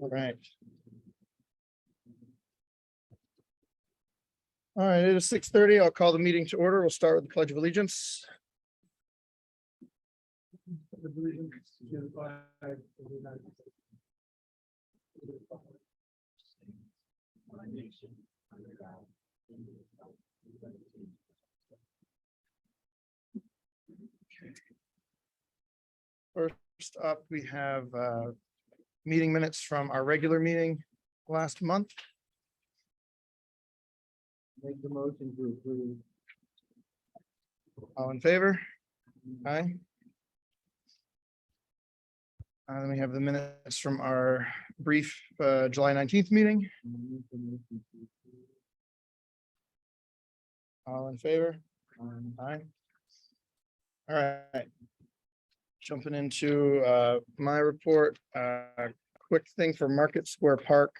Right. All right, it is 6:30. I'll call the meeting to order. We'll start with the Pledge of Allegiance. First up, we have meeting minutes from our regular meeting last month. Make the motion to approve. All in favor? Aye. Then we have the minutes from our brief July 19th meeting. All in favor? Aye. All right. Jumping into my report, quick thing for Market Square Park.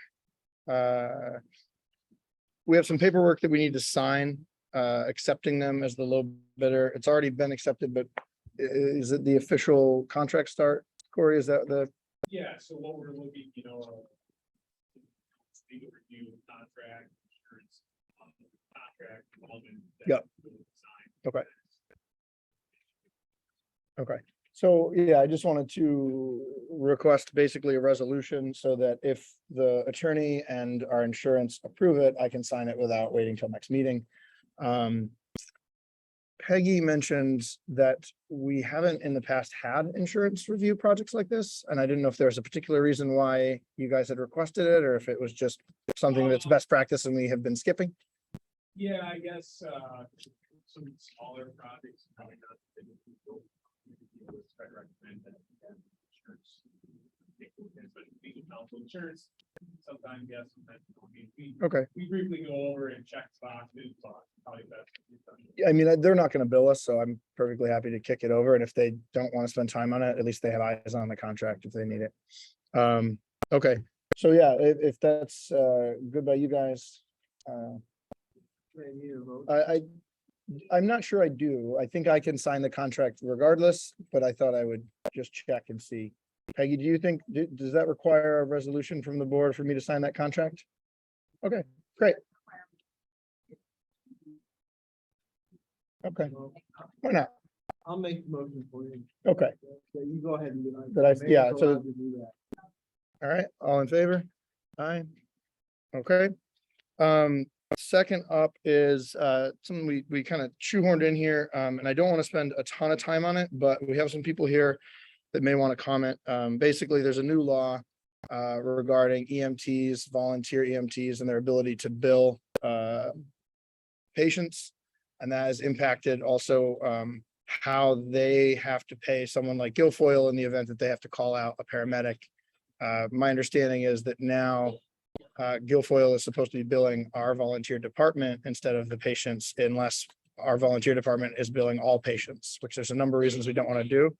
We have some paperwork that we need to sign, accepting them as the low bidder. It's already been accepted, but is it the official contract start? Corey, is that the? Yeah, so what we're looking, legal review, contract, insurance, contract, development. Yep. Okay. Okay. So, yeah, I just wanted to request basically a resolution so that if the attorney and our insurance approve it, I can sign it without waiting till next meeting. Peggy mentioned that we haven't in the past had insurance review projects like this, and I didn't know if there's a particular reason why you guys had requested it, or if it was just something that's best practice and we have been skipping. Yeah, I guess, some smaller projects, probably not. Try to recommend that. Insurance. But legal counsel insurance, sometimes yes, sometimes no. Okay. We briefly go over and check boxes, but probably best. I mean, they're not going to bill us, so I'm perfectly happy to kick it over. And if they don't want to spend time on it, at least they have eyes on the contract if they need it. Okay. So yeah, if that's good by you guys, I'm not sure I do. I think I can sign the contract regardless, but I thought I would just check and see. Peggy, do you think, does that require a resolution from the board for me to sign that contract? Okay, great. Okay, why not? I'll make the motion for you. Okay, So you go ahead and do it. Did I- yeah, Mayor's so- allowed to do that. all right, all in favor? Aye. Okay. Second up is something we kind of shoehorned in here, and I don't want to spend a ton of time on it, but we have some people here that may want to comment. Basically, there's a new law regarding EMTs, volunteer EMTs, and their ability to bill patients. And that has impacted also how they have to pay someone like Guilfoyle in the event that they have to call out a paramedic. My understanding is that now Guilfoyle is supposed to be billing our volunteer department instead of the patients, unless our volunteer department is billing all patients, which there's a number of reasons we don't want to do.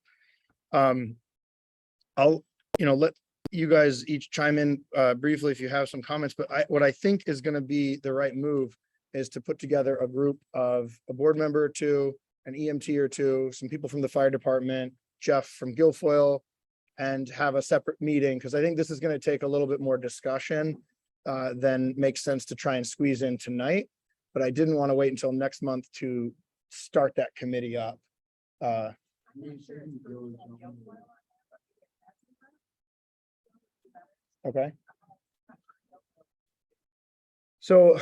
I'll, let you guys each chime in briefly if you have some comments, but what I think is going to be the right move is to put together a group of a board member or two, an EMT or two, some people from the fire department, Jeff from Guilfoyle, and have a separate meeting, because I think this is going to take a little bit more discussion than makes sense to try and squeeze in tonight. But I didn't want to wait until next month to start that committee up. Okay. So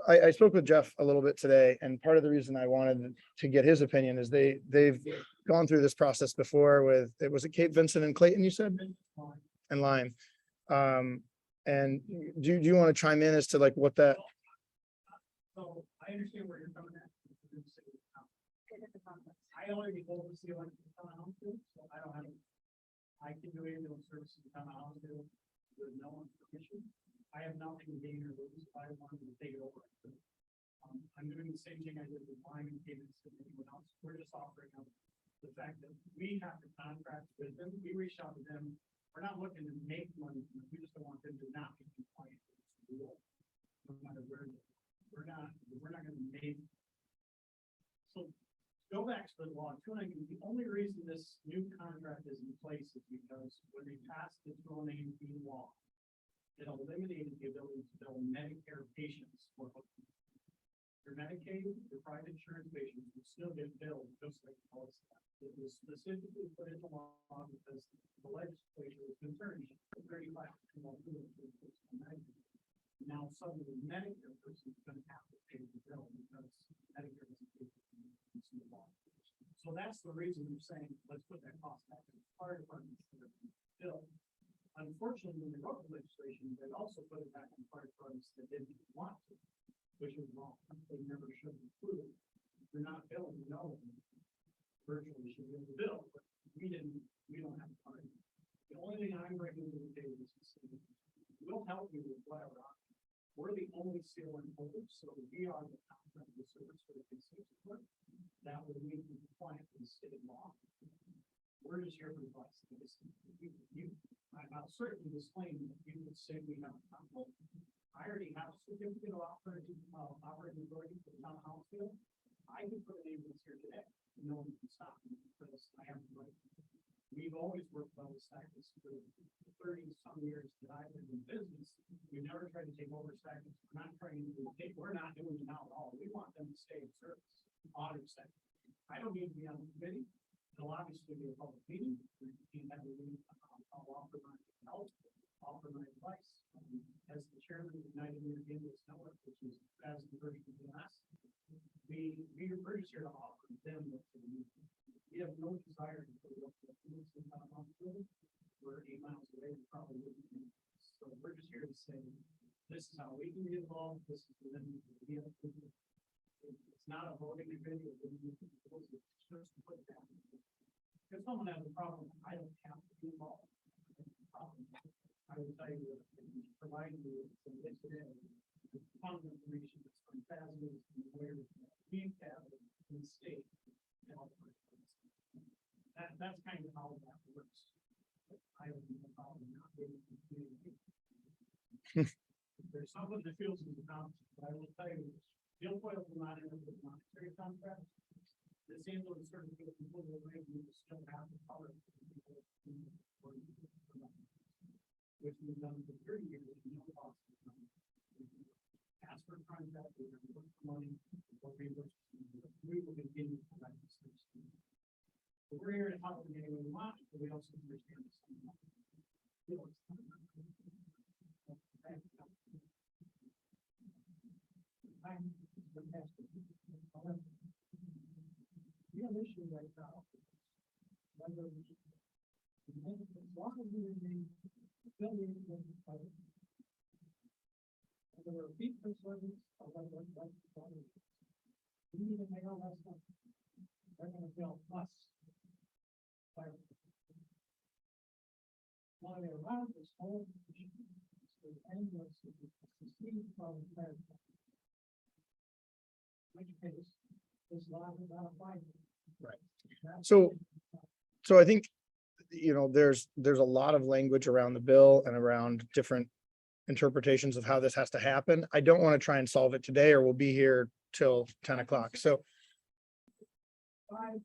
I spoke with Jeff a little bit today, and part of the reason I wanted to get his opinion is they've gone through this process before with, it was Cape Vincent and Clayton, you said? And Lyme. And do you want to chime in as to like what that? So I understand where you're coming at. I only oversee like the town house, so I don't have, I can do ambulance services in town house with no one's permission. I have nothing to gain or lose if I wanted to take it over. I'm doing the same thing I did with Lyme and Cape Vincent and anyone else. We're just offering up the fact that we have to contract with them. We reach out to them. We're not looking to make money. We just don't want them to not be compliant with the rule. No matter where, we're not going to make. So go back to the law. The only reason this new contract is in place is because when they passed the 2018 law, it eliminated the ability to bill Medicare patients for hookup. Your Medicaid, your private insurance patients will still get billed just like all staff. It was specifically put into law because the legislature was concerned that 35% won't do it for Medicare. Now suddenly the Medicare person is gonna have to pay the bill because Medicare doesn't pay for the law. So that's the reason we're saying, let's put that cost back in the fire department bill. Unfortunately, when they wrote the legislation, they also put it back in fire departments that didn't want to, which is wrong. They never should include it. If you're not billing, no, virtually should be able to bill, but we don't have time. The only thing I'm bringing to the table is to say, we'll help you with whatever option. We're the only ceiling holder, so we are the contract of service for the constituent work. That would meet the compliance with the state law. We're just here for advice. I'll certainly disclaim that you would say we have a conflict. I already have a certificate of operating authority for the town of Houseville. I can put an ambulance here today. No one can stop me because I have the right. We've always worked well with Stackers for the 30-some years that I've been in business. We never tried to take over Stackers. We're not doing it now at all. We want them to stay in service. Audit sector. I don't need to be on the committee. It'll obviously be a public meeting. We can have a meeting. I'll offer my help, offer my advice. As the chairman of the United Indians Network, which is as the version of the last, we're just here to offer them what they need. We have no desire to put it up to the police in town hospital. We're 8 miles away. We probably wouldn't be. So we're just here to say, this is how we can get involved. This is the it's not a voting committee. It's just to put that. If someone has a problem, I don't have to be involved. I will tell you that providing you some today, ton of information that's from thousands and where we've had in the state. That's kind of how that works. I don't have a problem not being able to communicate. There's someone that feels in the township, but I will tell you, Guilfoyle will not enter the monetary contract. This ambulance certificate completely away, we will still have the power of people which we've done for 30 years at no cost. Ask for a contract, we're going to look for money, or reimbursement. We will continue to provide this service. But we're here to help in any way we want, but we also understand this. We have an issue right now. As long as we remain affiliated with the public, and there are repeat concerns of what we need to make all that stuff. They're going to bill us. While they're around this whole issue, the ambulance is succeeding from the which case is not about fighting. Right. So I think, there's a lot of language around the bill and around different interpretations of how this has to happen. I don't want to try and solve it today, or we'll be here till 10 o'clock. So. 5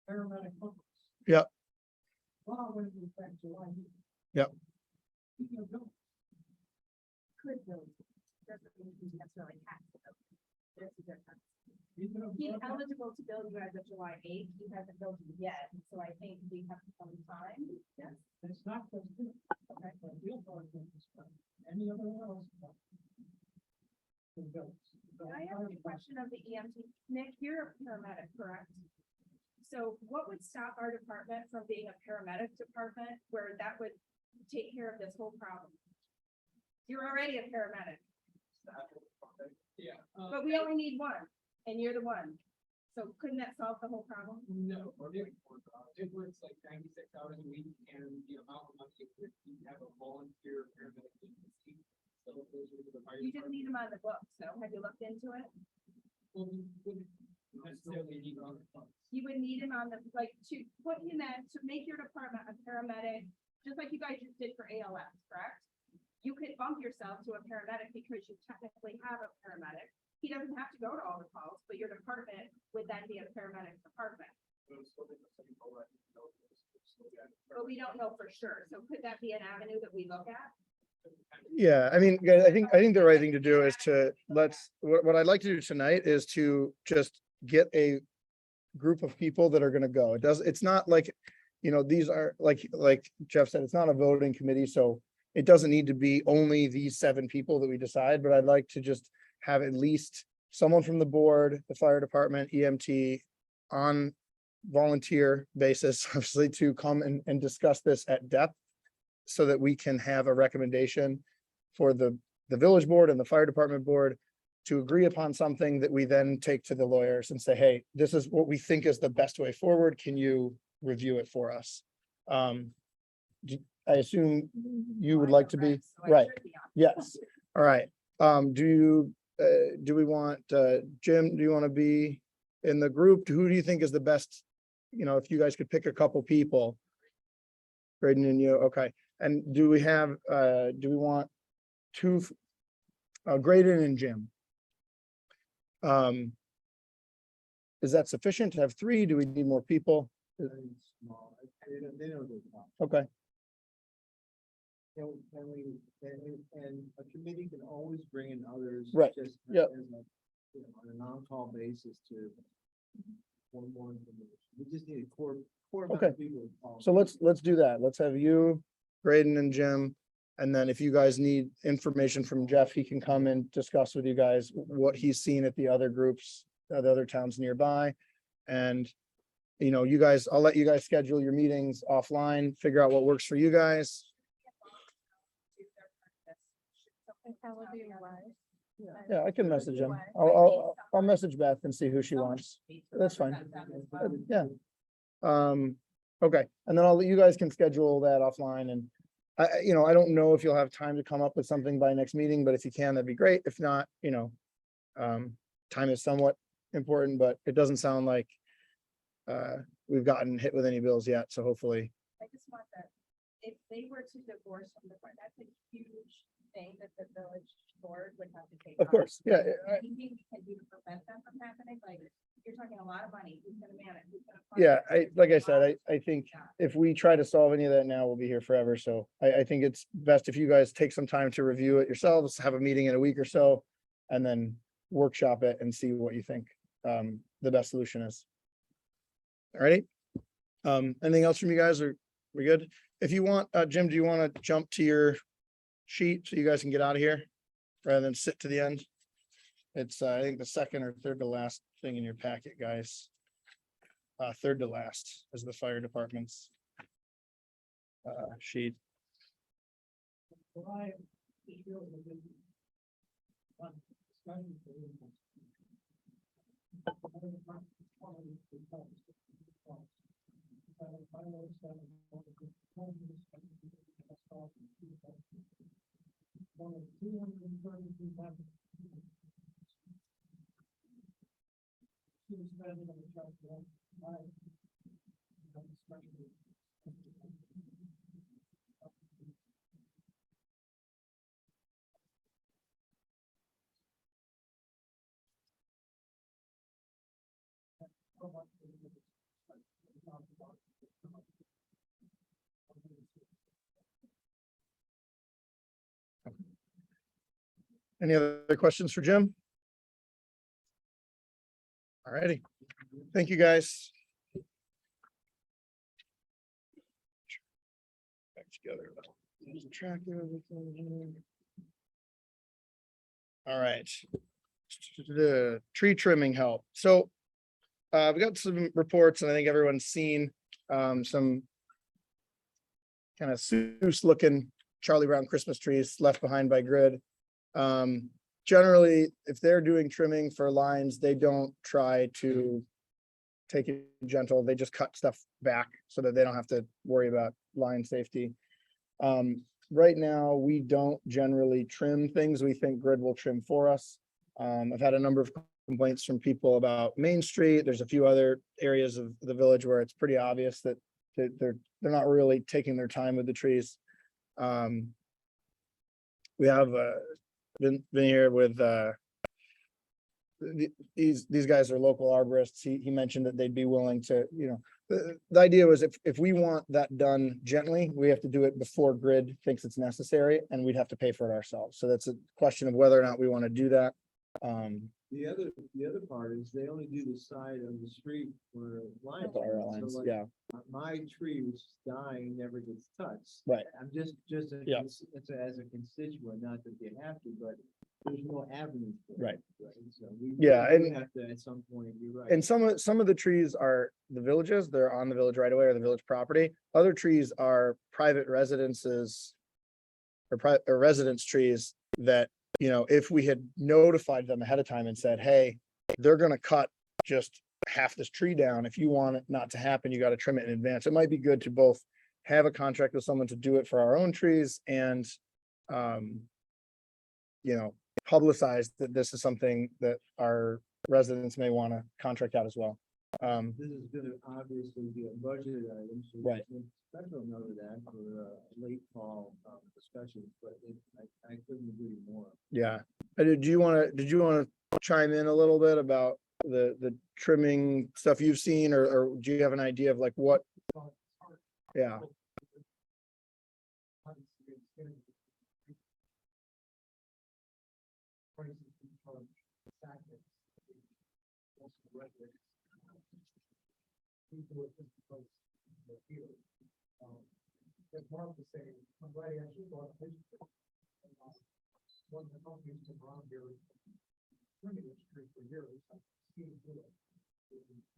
paramedic hookers. Yep. Law went into effect July. Yep. Could bill, doesn't mean he necessarily has to bill. There's a difference. He's eligible to bill you as of July 8th. He hasn't billed you yet, so I think we have some time. Yes. It's not just this. Okay, but we'll go with this one. Any other else? I have a question of the EMT. Nick, you're a paramedic, correct? So what would stop our department from being a paramedic department where that would take care of this whole problem? You're already a paramedic. Yeah. But we only need one, and you're the one. So couldn't that solve the whole problem? No, it works like 96 hours a week, and the amount of money you have a volunteer paramedic agency. So those are the fire You just need them on the books, so have you looked into it? Well, we wouldn't necessarily need on the funds. You would need him on the, like, to put him in, to make your department a paramedic, just like you guys just did for ALS, correct? You could bump yourself to a paramedic because you technically have a paramedic. He doesn't have to go to all the calls, but your department would then be a paramedic department. But we don't know for sure. So could that be an avenue that we look at? Yeah, I mean, guys, I think the right thing to do is to what I'd like to do tonight is to just get a group of people that are gonna go. It's not like, these are like Jeff said, it's not a voting committee, so it doesn't need to be only these 7 people that we decide, but I'd like to just have at least someone from the board, the fire department, EMT on volunteer basis, obviously, to come and discuss this at depth so that we can have a recommendation for the village board and the fire department board to agree upon something that we then take to the lawyers and say, hey, this is what we think is the best way forward. Can you review it for us? I assume you would like to be, right? Yes. All right. Do we want, Jim, do you want to be in the group? Who do you think is the best? If you guys could pick a couple people. Braden and you, okay. And do we want 2, Graydon and Jim? Is that sufficient to have 3? Do we need more people? Okay, And a committee can always bring in others. Right. Just Yep. as on a non-call basis to one more information. We just need a core amount Okay. of people. to call. so let's do that. Let's have you, Graydon and Jim. And then if you guys need information from Jeff, he can come and discuss with you guys what he's seen at the other groups, the other towns nearby. And, you guys, I'll let you guys schedule your meetings offline, figure out what works for you guys. Yeah, I can message him. I'll message Beth and see who she wants. That's fine. Yeah. Okay, and then you guys can schedule that offline, and I don't know if you'll have time to come up with something by next meeting, but if you can, that'd be great. If not, time is somewhat important, but it doesn't sound like we've gotten hit with any bills yet, so hopefully. I just want that, if they were to divorce from the board, that's a huge thing that the village board would have to take. Of on. course, yeah, Anything we can do to prevent that from happening, like, you're talking a lot of money, who's gonna manage? Who's gonna fund yeah, it? like I said, I think if we try to solve any of that now, we'll be here forever. So I think it's best if you guys take some time to review it yourselves, have a meeting in a week or so, and then workshop it and see what you think the best solution is. All righty. Anything else from you guys? Are we good? If you want, Jim, do you want to jump to your sheet so you guys can get out of here rather than sit to the end? It's, I think, the second or third to last thing in your packet, guys. Third to last is the fire department's sheet. July, this year was a good one. Discussion for the next. One of 232 members. She was spending on the chart, Any other questions for Jim? All righty. Thank you, guys. Back together. Lose track of everything here. All right. The tree trimming help. So we got some reports, and I think everyone's seen some kind of Seuss looking Charlie Brown Christmas trees left behind by Grid. Generally, if they're doing trimming for lines, they don't try to take it gentle. They just cut stuff back so that they don't have to worry about line safety. Right now, we don't generally trim things. We think Grid will trim for us. I've had a number of complaints from people about Main Street. There's a few other areas of the village where it's pretty obvious that they're not really taking their time with the trees. We have been here with these guys are local arborists. He mentioned that they'd be willing to, the idea was if we want that done gently, we have to do it before grid thinks it's necessary, and we'd have to pay for it ourselves. So that's a question of whether or not we want to do that. The other part is they only do the side of the street where lines. Power are. So lines, like, yeah, my tree which is dying never gets touched. right. I'm just Yeah. as a constituent, not that they have to, but there's no avenue. for it, Right. So we. Yeah, we and- have to, at some point, you're right. And some of the trees are the villages, they're on the village right away or the village property. Other trees are private residences or residence trees that, if we had notified them ahead of time and said, hey, they're gonna cut just half this tree down. If you want it not to happen, you gotta trim it in advance. It might be good to both have a contract with someone to do it for our own trees and publicize that this is something that our residents may want to contract out as well. This is gonna obviously be a budget item, so. Right. we can Special note of that for late fall discussions, but I couldn't agree more. Yeah. Did you want to chime in a little bit about the trimming stuff you've seen, or do you have an idea of like what? Yeah, As Mark was saying, I'm glad he actually brought up his. One of the companies from around here, trimming this tree for years, I've seen it do it.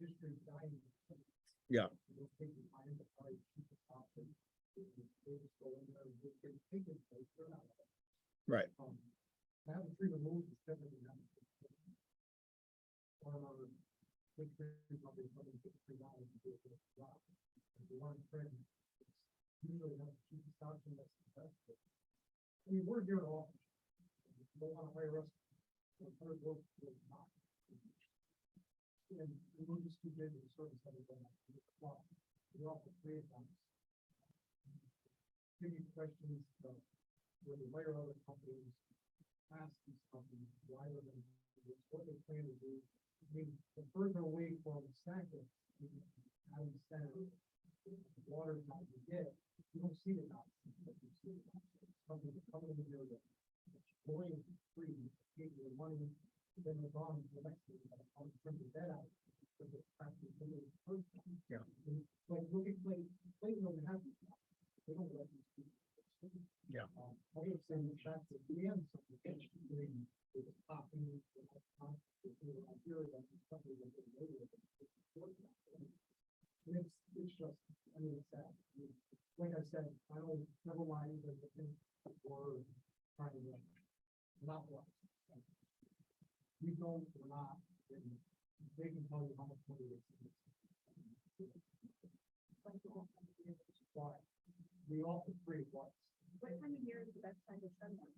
This tree dying. Yeah. They'll take the time to probably keep it option. They just go in there and just get it taken, they're not. right. To have the tree removed is definitely not. One of our big trees, probably $153 to do it. If you want to trim, usually have to keep the option that's the best. I mean, we're doing all. They want to hire us. We're not. And we're just too busy to service everything. We all have three of them. Give you questions, when we hire other companies, ask these companies why they're going to do this, what they plan to do. I mean, the further away from Sackett, having said, water time you get, you don't see it now. Something coming in there that going free, get your money, then move on to the next thing. I'll turn the debt out. Yeah. Like, look at Clay doesn't have these now. They don't let these people. Yeah. I would say that's the end of the issue. It's popping. It's just, I mean, it's sad. Like I said, I don't, never mind, but the thing we're trying to not what. We don't, we're not, and they can tell you how much money it's. But we all agree what. What time of year is the best time to trim them?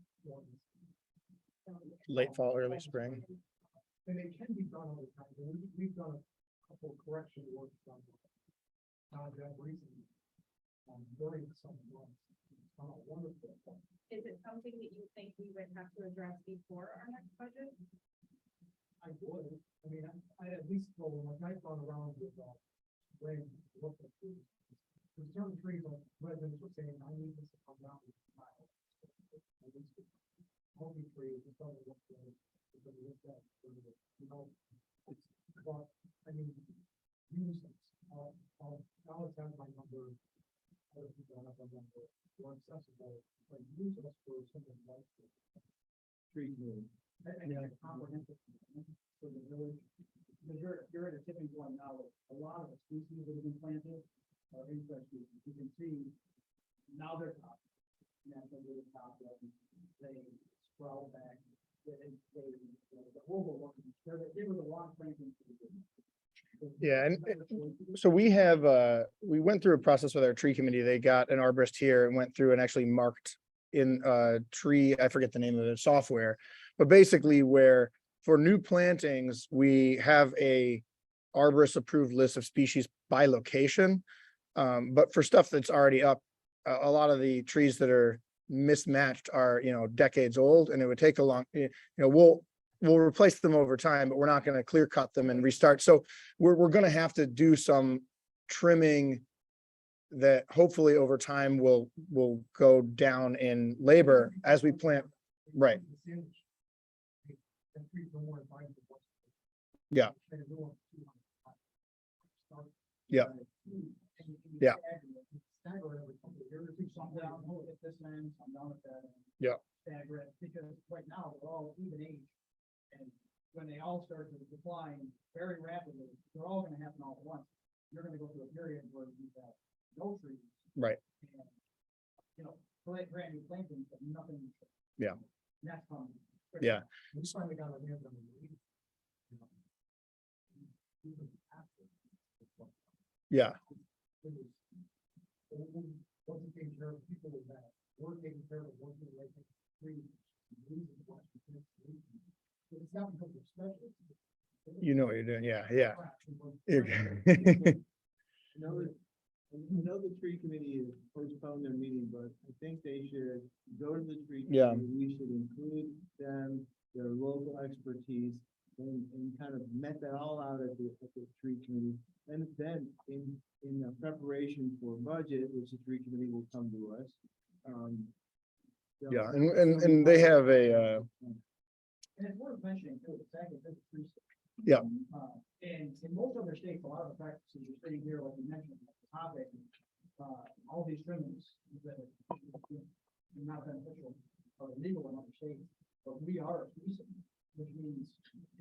Late fall, early spring. And it can be done all the time, and we've done a couple of correction works on that recently. During the summer months, it's done a wonderful. Is it something that you think we would have to address before our next budget? I would, I mean, I at least go, like, I've gone around with, when, look at trees. There's certain trees, like, residents were saying, I need this to come down. Healthy trees, it's all look good. You know, it's, but, I mean, use it, I'll always have my number. Other people have my number, more accessible, but use us for something like. Tree clearing. And comprehensive for the village, because you're at a tipping point now, with a lot of the species that have been planted are insect species, you can see, now they're top. Natural really top, they sprout back, the whole one, they were the wrong planting. Yeah, and so we have, we went through a process with our tree committee. They got an arborist here and went through and actually marked in tree, I forget the name of the software, but basically where for new plantings, we have a arborist approved list of species by location. But for stuff that's already up, a lot of the trees that are mismatched are, decades old, and it would take a long, we'll replace them over time, but we're not gonna clear cut them and restart. So we're gonna have to do some trimming that hopefully over time will go down in labor as we plant. Right. Yeah. Yeah. Yeah. Some down, at this end, some down at that end. Yeah. Stagger it, because right now, they're all even age. And when they all start to decline very rapidly, they're all gonna happen all at once. You're gonna go through a period where you have no trees. Right. And, you know, brand new plantings, but nothing. Yeah. And that's coming. Yeah. We finally got our hands on the lead. Yeah. Wasn't taking care of people with that, we're taking care of working like free. It's not because we're specialists. You know what you're doing. Yeah, yeah. I know the tree committee has postponed their meeting, but I think they should go to the tree. Yeah. committee. We should include them, their local expertise, and kind of met that all out at the tree committee. And then in preparation for budget, which the tree committee will come to us. Yeah, and they have a, And it's worth mentioning too, the fact that this is free. Yeah. And in most other states, a lot of the practices you're sitting here, like you mentioned, like the topic, all these trimmings that are not beneficial or illegal in other states, but we are recent, which means,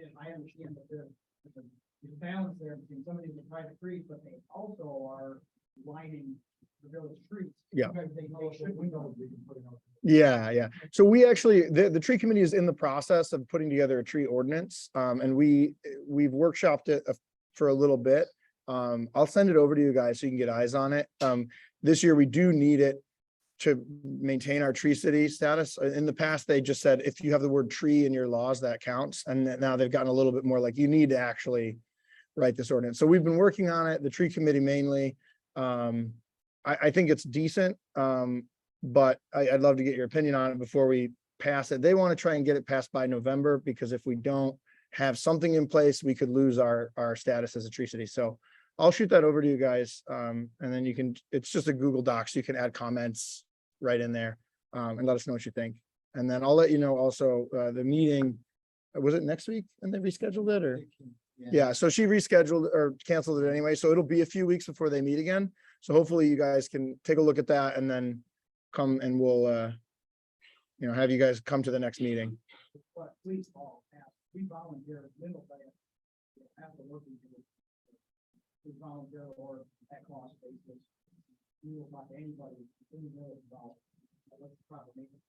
and I understand that there's a balance there between some of these are private trees, but they also are lining the village streets. Yeah. Because they should, we know we can put it out. yeah, yeah. So we actually, the tree committee is in the process of putting together a tree ordinance. And we've workshopped it for a little bit. I'll send it over to you guys so you can get eyes on it. This year we do need it to maintain our tree city status. In the past, they just said, if you have the word tree in your laws, that counts. And now they've gotten a little bit more like, you need to actually write this ordinance. So we've been working on it, the tree committee mainly. I think it's decent, but I'd love to get your opinion on it before we pass it. They want to try and get it passed by November, because if we don't have something in place, we could lose our status as a tree city. So I'll shoot that over to you guys. And then you can, it's just a Google Docs. You can add comments right in there, and let us know what you think. And then I'll let you know also, the meeting, was it next week and they rescheduled it, or? Yeah, so she rescheduled or canceled it anyway, so it'll be a few weeks before they meet again. So hopefully you guys can take a look at that and then come and we'll, have you guys come to the next meeting. But please all ask, we volunteer, little bit, after working. We volunteer or at cost basis. We will talk to anybody in the middle about what's the proper maintenance.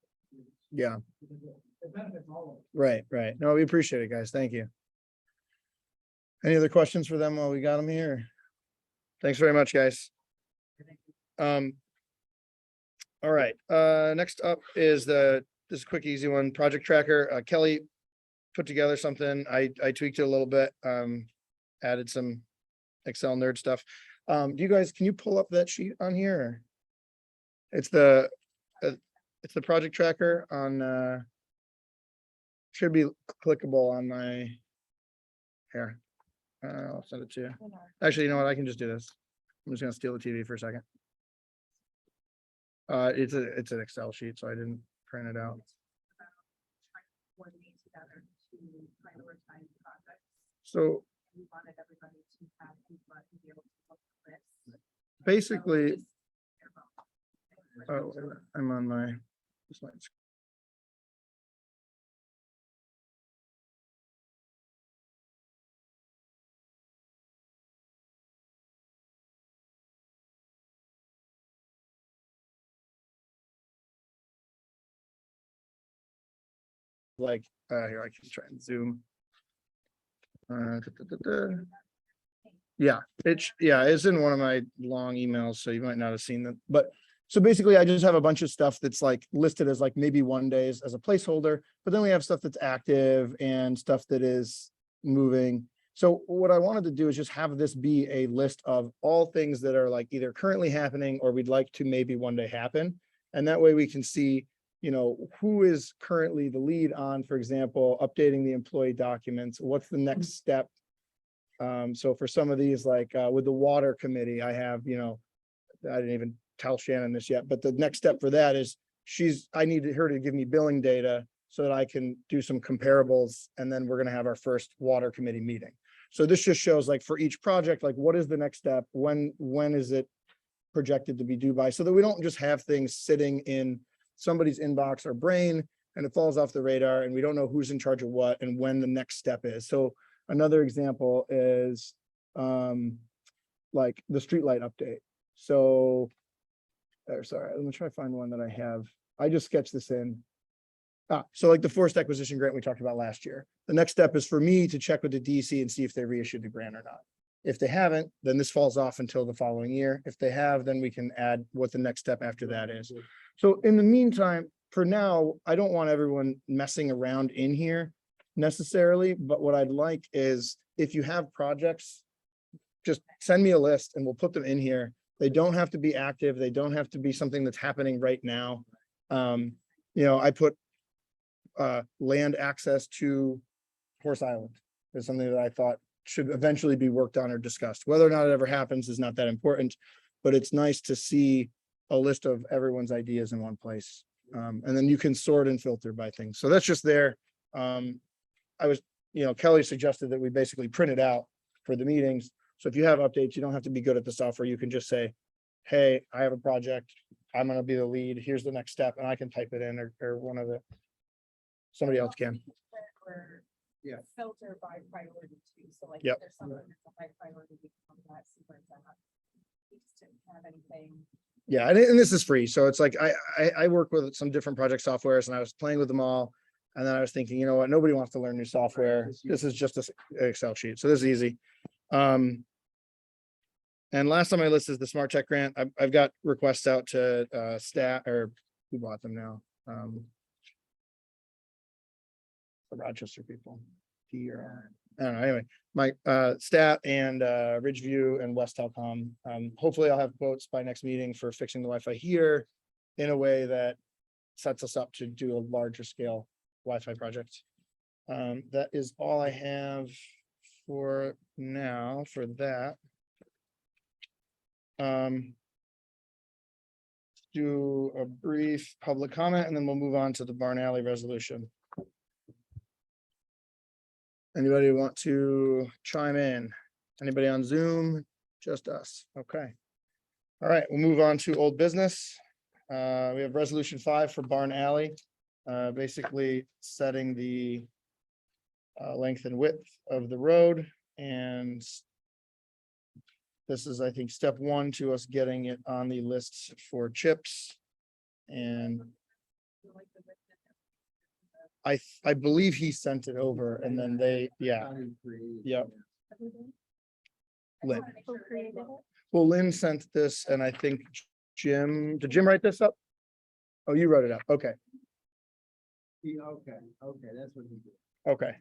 Yeah, Because it benefits all of us. right. No, we appreciate it, guys. Thank you. Any other questions for them while we got them here? Thanks very much, guys. All right, next up is this is a quick, easy one, project tracker. Kelly put together something. I tweaked it a little bit, added some Excel nerd stuff. Do you guys, can you pull up that sheet on here? It's the project tracker on, should be clickable on my, here. I'll send it to you. Actually, you know what? I can just do this. I'm just gonna steal the TV for a second. It's an Excel sheet, so I didn't print it out. Coordinate together to prioritize projects. So We wanted everybody to have input and be able to look at this. basically, So just- I'm on my slides. Like, here, I can try and zoom. Yeah, it's in one of my long emails, so you might not have seen them, but so basically I just have a bunch of stuff that's like listed as like maybe 1 days as a placeholder, but then we have stuff that's active and stuff that is moving. So what I wanted to do is just have this be a list of all things that are like either currently happening or we'd like to maybe one day happen. And that way we can see, you know, who is currently the lead on, for example, updating the employee documents? What's the next step? So for some of these, like, with the water committee, I have, you know, I didn't even tell Shannon this yet, but the next step for that is I need her to give me billing data so that I can do some comparables, and then we're gonna have our first water committee meeting. So this just shows, like, for each project, like, what is the next step? When is it projected to be due by? So that we don't just have things sitting in somebody's inbox or brain and it falls off the radar and we don't know who's in charge of what and when the next step is. So another example is like the streetlight update. So, sorry, let me try to find one that I have. I just sketched this in. So like the forced acquisition grant we talked about last year. The next step is for me to check with the DC and see if they reissued the grant or not. If they haven't, then this falls off until the following year. If they have, then we can add what the next step after that is. So in the meantime, for now, I don't want everyone messing around in here necessarily, but what I'd like is if you have projects, just send me a list and we'll put them in here. They don't have to be active. They don't have to be something that's happening right now. You know, I put land access to Horse Island is something that I thought should eventually be worked on or discussed. Whether or not it ever happens is not that important, but it's nice to see a list of everyone's ideas in one place. And then you can sort and filter by things. So that's just there. You know, Kelly suggested that we basically print it out for the meetings. So if you have updates, you don't have to be good at the software. You can just say, hey, I have a project. I'm going to be the lead. Here's the next step. And I can type it in, or one of somebody else can. Yeah. Filter by priority too, so like. Yep. If there's something that's a high priority, we can come back, superintendent. We just didn't have anything. Yeah, and this is free. So it's like, I work with some different project softwares and I was playing with them all. And then I was thinking, you know what, nobody wants to learn new software. This is just an Excel sheet. So this is easy. And last on my list is the Smart Tech grant. I've got requests out to staff, or who bought them now? The Rochester people. Here. I don't know. Anyway, my stat and Ridgeview and West Telecom. Hopefully I'll have quotes by next meeting for fixing the Wi-Fi here in a way that sets us up to do a larger scale Wi-Fi project. That is all I have for now for that. Do a brief public comment and then we'll move on to the Barn Alley resolution. Anybody want to chime in? Anybody on Zoom? Just us. Okay. All right, we'll move on to old business. We have resolution 5 for Barn Alley. Basically setting the length and width of the road, and this is, I think, step 1 to us getting it on the list for chips. And I believe he sent it over and then they, yeah, yep. Lynn. Well, Lynn sent this and I think Jim, did Jim write this up? Oh, you wrote it up. Okay. Okay, that's what he did. Okay.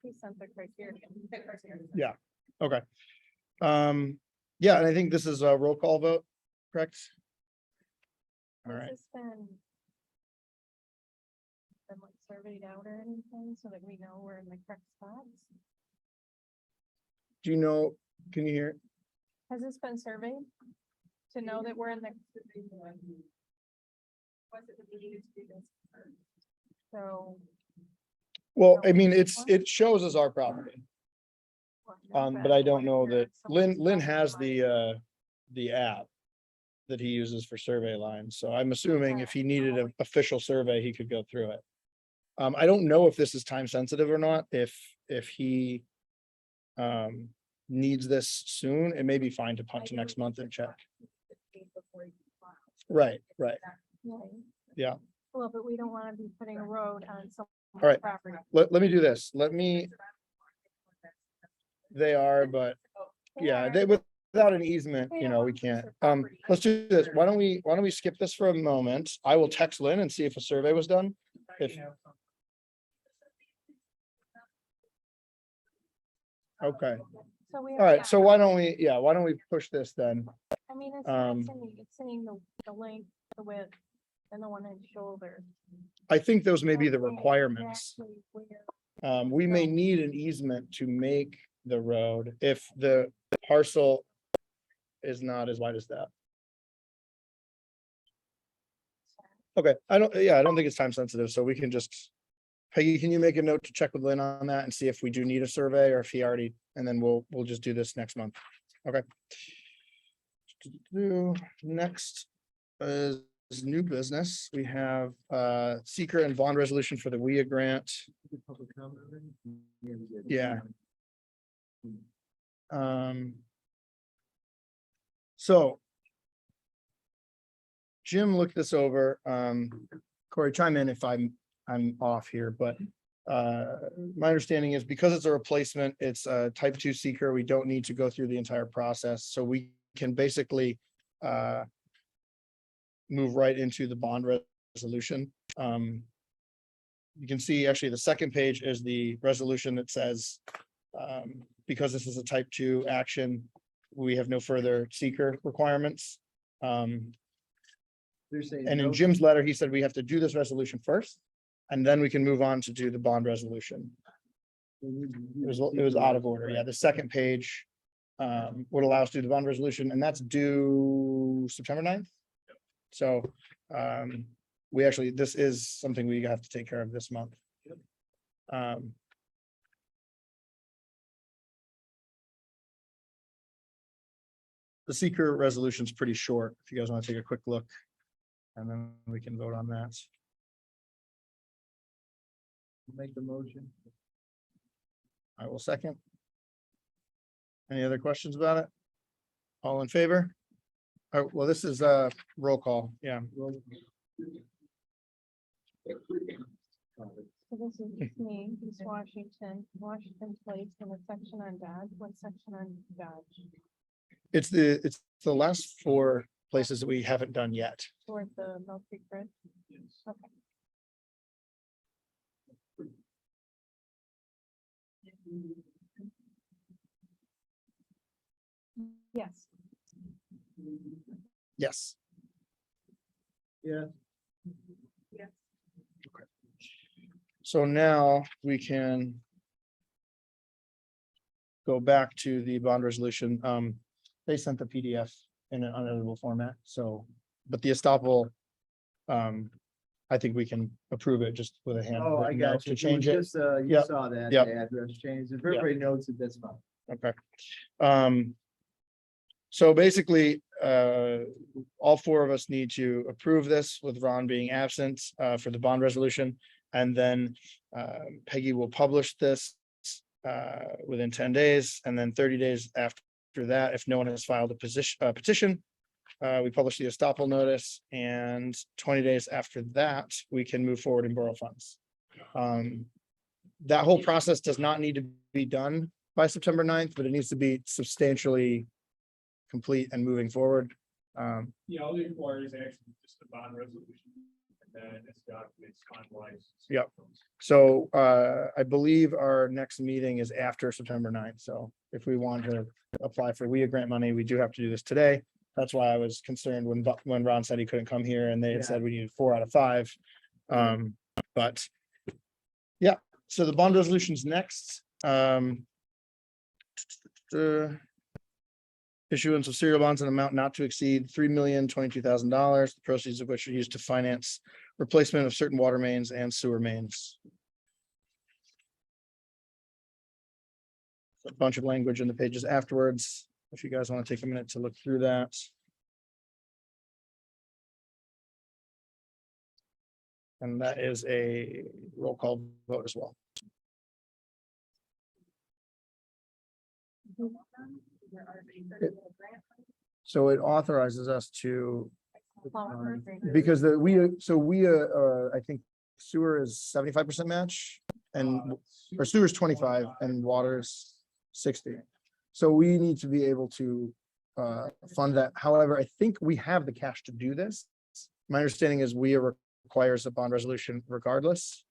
He sent the criteria. Yeah. Okay. Yeah, and I think this is a roll call vote, correct? All right. Has this been like surveyed out or anything so that we know we're in the correct spots? Do you know, can you hear? It? Has this been surveyed? To know that we're in the. So. Well, I mean, it shows as our property. But I don't know that Lynn has the app that he uses for survey lines. So I'm assuming if he needed an official survey, he could go through it. I don't know if this is time sensitive or not. If he needs this soon, it may be fine to punt to next month and check. Right. Yeah. Well, but we don't want to be putting a road on some. All right. Property. Let me do this. They are, but yeah, without an easement, you know, we can't. Let's do this. Why don't we skip this for a moment? I will text Lynn and see if a survey was done. Okay. So we. All right, so why don't we push this then? I mean, it's saying the length, the width, and the 1 inch shoulder. I think those may be the Not saying requirements. exactly where. We may need an easement to make the road if the parcel is not as wide as that. Okay, I don't think it's time sensitive, so we can just, Peggy, can you make a note to check with Lynn on that and see if we do need a survey or if he already, and then we'll just do this next month. Okay. Next is new business. We have seeker and bond resolution for the WIA grant. Public comment already? Yeah, we did. Yeah. So Jim looked this over. Corey, chime in if I'm off here, but my understanding is because it's a replacement, it's a type 2 seeker. We don't need to go through the entire process, so we can basically move right into the bond resolution. You can see actually the second page is the resolution that says because this is a type 2 action, we have no further seeker requirements. They're saying. And in no- Jim's letter, he said we have to do this resolution first, and then we can move on to do the bond resolution. It was out of order. Yeah, the second page would allow us to do the bond resolution, and that's due September 9th. So we actually, this is something we have to take care of this month. The seeker resolution is pretty short, if you guys want to take a quick look. And then we can vote on that. Make the motion. I will second. Any other questions about it? All in favor? Oh, well, this is a roll call, yeah. Roll- So this is me, East Washington Place, in a section on Dodge. What section on Dodge? It's the last 4 places that we haven't done yet. Toward the Mill Creek Bridge? Okay. Yes. Yes. Yeah, So now we can go back to the bond resolution. They sent the PDF in an uneditable format, so, but the estoppel, I think we can approve it just with a hand. oh, I got you. To change it. Just, you Yep. saw that, Yep. the address change. If everybody knows it, that's fine. Okay. So basically, all 4 of us need to approve this with Ron being absent, for the bond resolution. And then, Peggy will publish this, within 10 days, and then 30 days after that, if no one has filed a petition, we publish the estoppel notice, and 20 days after that, we can move forward and borrow funds. That whole process does not need to be done by September 9th, but it needs to be substantially complete and moving forward. Yeah, all it requires actually just a bond resolution, and then it's documents finalized. Yep. So I believe our next meeting is after September 9th. So if we want to apply for WIA grant money, we do have to do this today. That's why I was concerned when Ron said he couldn't come here and they had said we needed 4 out of 5. But yeah, so the bond resolution's next. Issuance of serial bonds in amount not to exceed $3,022,000, the proceeds of which are used to finance replacement of certain water mains and sewer mains. A bunch of language in the pages afterwards, if you guys want to take a minute to look through that. And that is a roll call vote as well. So it authorizes us to, because I think sewer is 75% match and, or sewer is 25 and water's 60. So we need to be able to fund that. However, I think we have the cash to do this. My understanding is WIA requires a bond resolution regardless.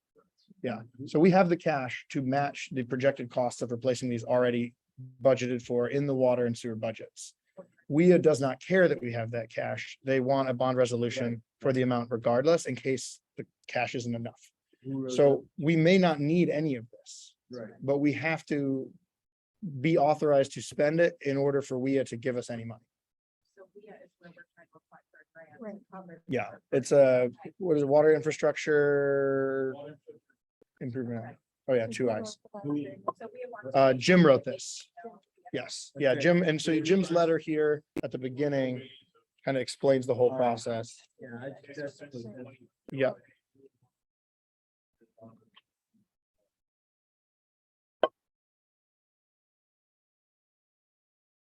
Yeah, so we have the cash to match the projected costs of replacing these already budgeted for in the water and sewer budgets. WIA does not care that we have that cash. They want a bond resolution for the amount regardless in case the cash isn't enough. Who wrote So we may not need any of this, that? Right. but we have to be authorized to spend it in order for WIA to give us any money. So we is where we're trying to apply for a grant. Right. to cover- Yeah, it's a, what is it, water infrastructure improvement? Act. Oh, yeah, two eyes. So we want. Jim wrote this. Yes, yeah, Okay. Jim, and so Jim's letter here at the beginning kind of explains the whole All right. process. Yeah, that's. Yeah.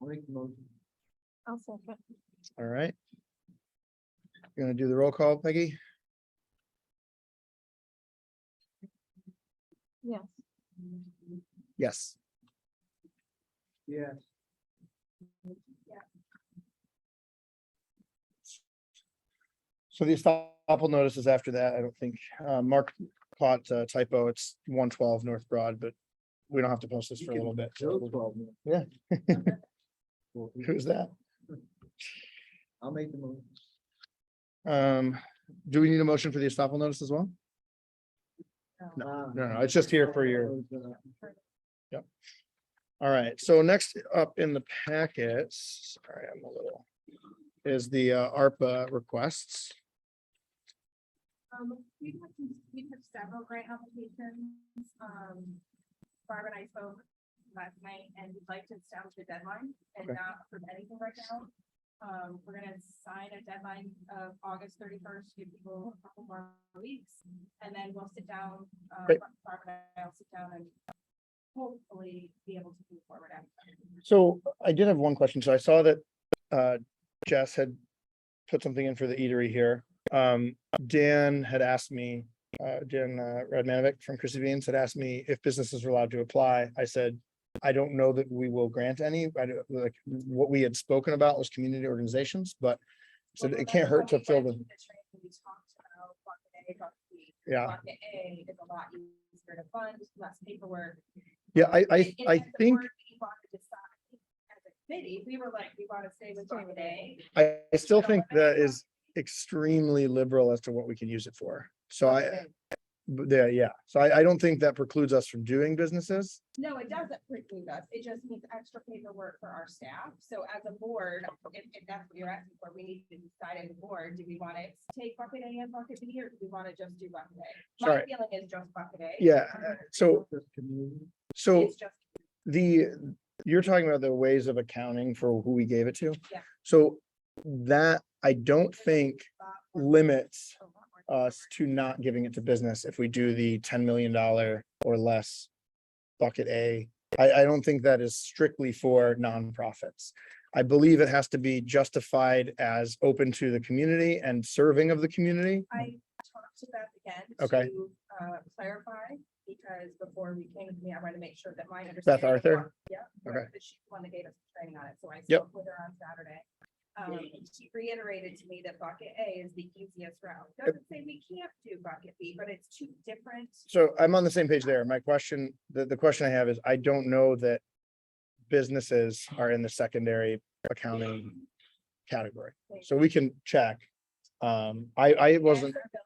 I'll make the motion. I'll second. All right. You're gonna do the roll call, Peggy? Yes. Yes. Yes. So the estoppel notice is after that. I don't think, Mark caught a typo. It's 112 North Broad, but we don't have to post this for a little bit. Joe 12 minutes. Yeah. Well, Who's that? I'll make the motion. Do we need a motion for the estoppel notice as well? No, it's just here for your, all right, so next up in the packets, sorry, I'm a little, is the ARPA requests. We've had several grant applications. Barb and I spoke last night and we'd like to establish a deadline and Okay. not approve anything right now. We're gonna sign a deadline of August 31st, give people a couple more weeks, and then we'll sit down. Great. Barb and I'll sit down and hopefully be able to move forward after. So I did have one question. So I saw that Jess had put something in for the eatery here. Dan had asked me, Dan Radmanovic from Chrissy Beans had asked me if businesses were allowed to apply. I said, I don't know that we will grant any. I don't, like, what we had spoken about was community organizations, but so it can't hurt to fill the, yeah. Bucket A is a lot easier to fund, less paperwork. Yeah, I And as a think, board, we want to decide as a committee, we were like, we want to stay with bucket A. I still think that is extremely liberal as to what we can use it for. So so I don't think that precludes us from doing businesses. No, it doesn't preclude us. It just means extra paperwork for our staff. So as a board, if that's what you're asking for, we need to decide as a board, do we want to take bucket A and bucket B, or do we want to just do bucket A? My Sorry. feeling is just bucket A. Yeah, so It's just, you're talking about the ways of accounting for who we gave it to. Yeah. So that I don't think limits us to not giving it to business if we do the $10 million or less bucket A. I don't think that is strictly for nonprofits. I believe it has to be justified as open to the community and serving of the community. I talked to Beth again. Okay. To clarify, because before we came to me, I wanted to make sure that my understanding. Beth Arthur? Yeah. Okay. That she's the one that gave us the training on it, so I Yep. spoke with her on Saturday. She reiterated to me that bucket A is the easiest route. Doesn't say we can't do bucket B, but it's two different. So I'm on the same page there. My question, the question I have is, I don't know that businesses are in the secondary accounting category. So we can check. I wasn't, Yes,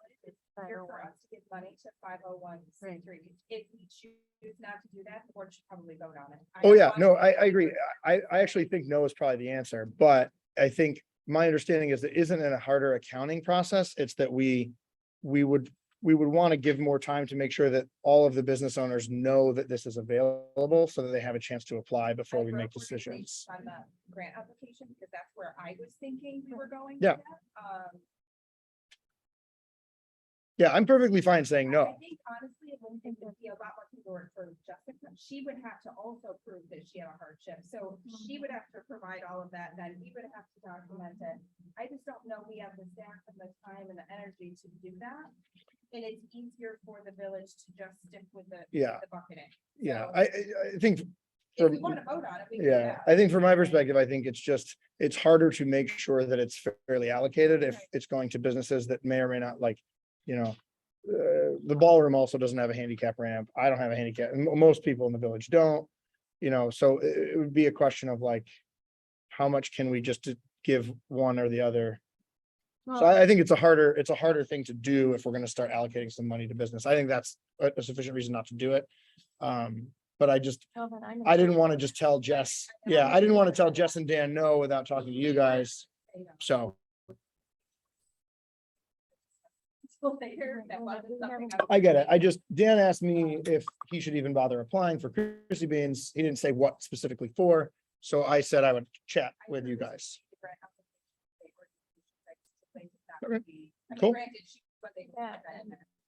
our ability is here for us to give money to 501c3. If we choose not to do that, the board should probably vote on it. oh yeah, no, I agree. I actually think no is probably the answer, but I think my understanding is that isn't it a harder accounting process? It's that we would want to give more time to make sure that all of the business owners know that this is available so that they have a chance to apply before we make decisions. On the grant application, because that's where I was thinking we were going. with Yeah. that. Yeah, I'm perfectly fine saying no. I think honestly, it wouldn't be a lot more people work for Jessica. She would have to also prove that she had a hardship. So she would have to provide all of that, then we would have to document it. I just don't know we have the staff and the time and the energy to do that. And it's easier for the village to just stick with the. Yeah. The bucket in. Yeah, So I think, If from- we want to vote on it, we can do yeah, that. I think from my perspective, I think it's just, it's harder to make sure that it's fairly allocated if it's going to businesses that may or may not like, you know. The ballroom also doesn't have a handicap ramp. I don't have a handicap, most people in the village don't. you know, so it would be a question of like, how much can we just give one or the other? So Well, I think it's a harder thing to do if we're gonna start allocating some money to business. I think that's a sufficient reason not to do it. But I just, well, then I'm I didn't want to just tell Jess, yeah, I didn't want to tell Jess and Dan no without talking to you guys, so. Still there, that wasn't something I get it. I just, Dan asked me if he should even bother applying for Chrissy Beans. He didn't say what specifically for, so I said I would chat with you guys. Okay, cool. Yeah.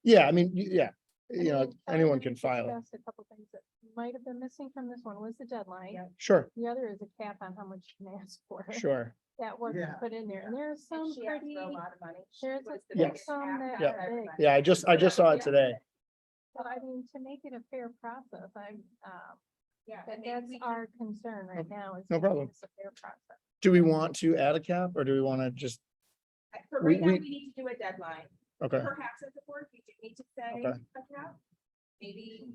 Yeah, I mean, yeah, you know, mean, anyone we can file it. discussed a couple things that might have been missing from this one was the deadline. Sure, The other is a cap on how much you can ask for. sure. That wasn't Yeah. put in there, and there's some She asked pretty, for a lot of money. there's Was the Yes. biggest some ask that out of are big. everybody. Yeah, I just saw it today. but I mean, to make it a fair process, Yeah, but and maybe that's we our concern right now is. No making problem. this a fair process. Do we want to add a cap or do we want to just, For we- right now, we- we need to do a deadline. okay, Perhaps as a board, we do need to say Okay. a cap. Maybe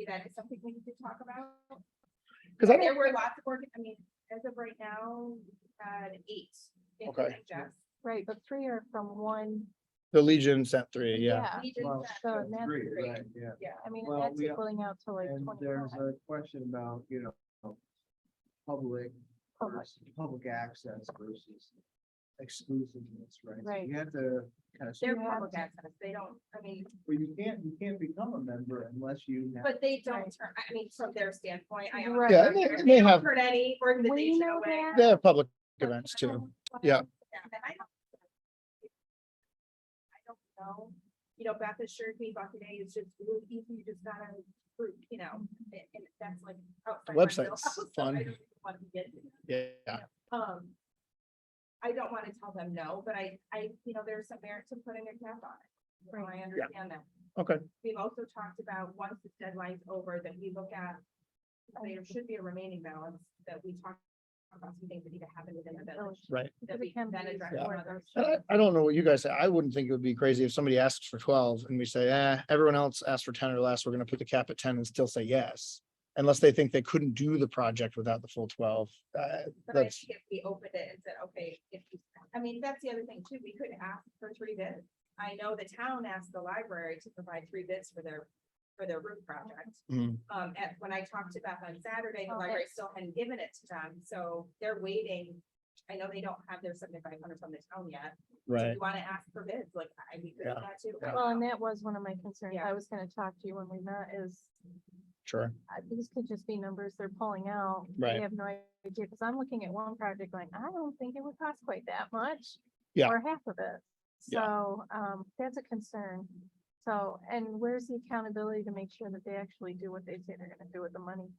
that is something we need to talk about. because I There don't, were lots of work, I mean, as of right now, we had 8. including Jess. Right, but 3 are from one. the Legion sent 3, yeah. We did Well, that. So and that's Great, great. right, yeah. Yeah. I mean, Well, and that's we- equaling out to like And 25. there's a question about, you know, public, public access versus exclusiveness, right? So Right. You have to kind of, They're You have public to- access, they don't, I mean, well, you can't become a member unless you have. but they don't Right. turn, I mean, from their standpoint, I. Right. Yeah, they don't have- Turn any We organization know away. that. They have public events too. Yeah. Yeah, and I don't know, you know, Beth assured me Bucket A is just really easy, you just gotta, you know, and that's like. outside my Website's wheelhouse, so fun. I don't even want to get into that. Yeah, I don't want to tell them no, but you know, there's some merit to putting a cap on it. So I understand that. okay, We've also talked about, once the deadline's over, that we look at, there should be a remaining balance, that we talk about some things that need to happen within the village. right. That we can then address. Yeah. one other. And I don't know what you guys say. I wouldn't think it would be crazy if somebody asks for 12 and we say, everyone else asked for 10 or less, we're gonna put the cap at 10 and still say yes. Unless they think they couldn't do the project without the full 12. But I That's, think if we opened it and said, okay, I mean, that's the other thing too, we could ask for 3 bids. I know the town asked the library to provide 3 bids for their roof project. mhm, When I talked to Beth on Saturday, the Oh, library yes. still hadn't given it to them, so they're waiting. I know they don't have their 7,500 from the town yet. So right. you want to ask for bids, like, we could do Yeah, that too. yeah. Well, and that was one of my concerns. Yeah. I was gonna talk to you when we met is, Sure, these could just be numbers they're pulling out. Right. They have no idea, because I'm looking at one project going, I don't think it would cost quite that much. Yeah. Or half of it. Yeah. So, that's a concern. So, and where's the accountability to make sure that they actually do what they say they're gonna do with the money?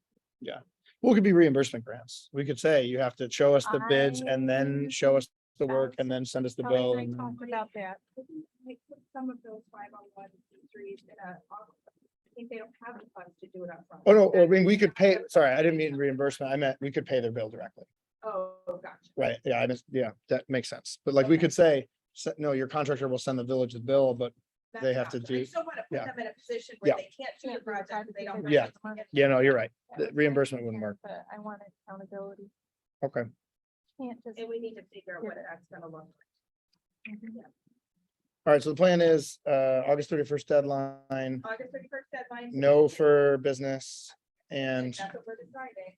well, it could be reambrsement grants. We could say you have to show us the bids and then show us the work and then send us the Kelly bill. and I and then- talked about that. They put some of those 501(c)(3)s in a, I think they don't have the funds to do it up front. Oh, no, I mean, we could pay, sorry, I didn't mean reimbursement. I meant we could pay their bill directly. Oh, gotcha. Right, yeah, yeah, that makes sense. But like, we could say, no, your contractor will send the village the bill, but That's They an have to option. I do- just don't want to yeah. put them in a position Yeah. where they can't do the project, because they don't. Yeah. have the money. yeah, no, you're right. That The was my reimbursement wouldn't concern, work. But I want accountability. Okay, Can't just. And we need to figure out what Yeah. that's gonna look like. all right, so the plan is August 31st deadline, August 31st deadline. no for business. And That's what we're deciding.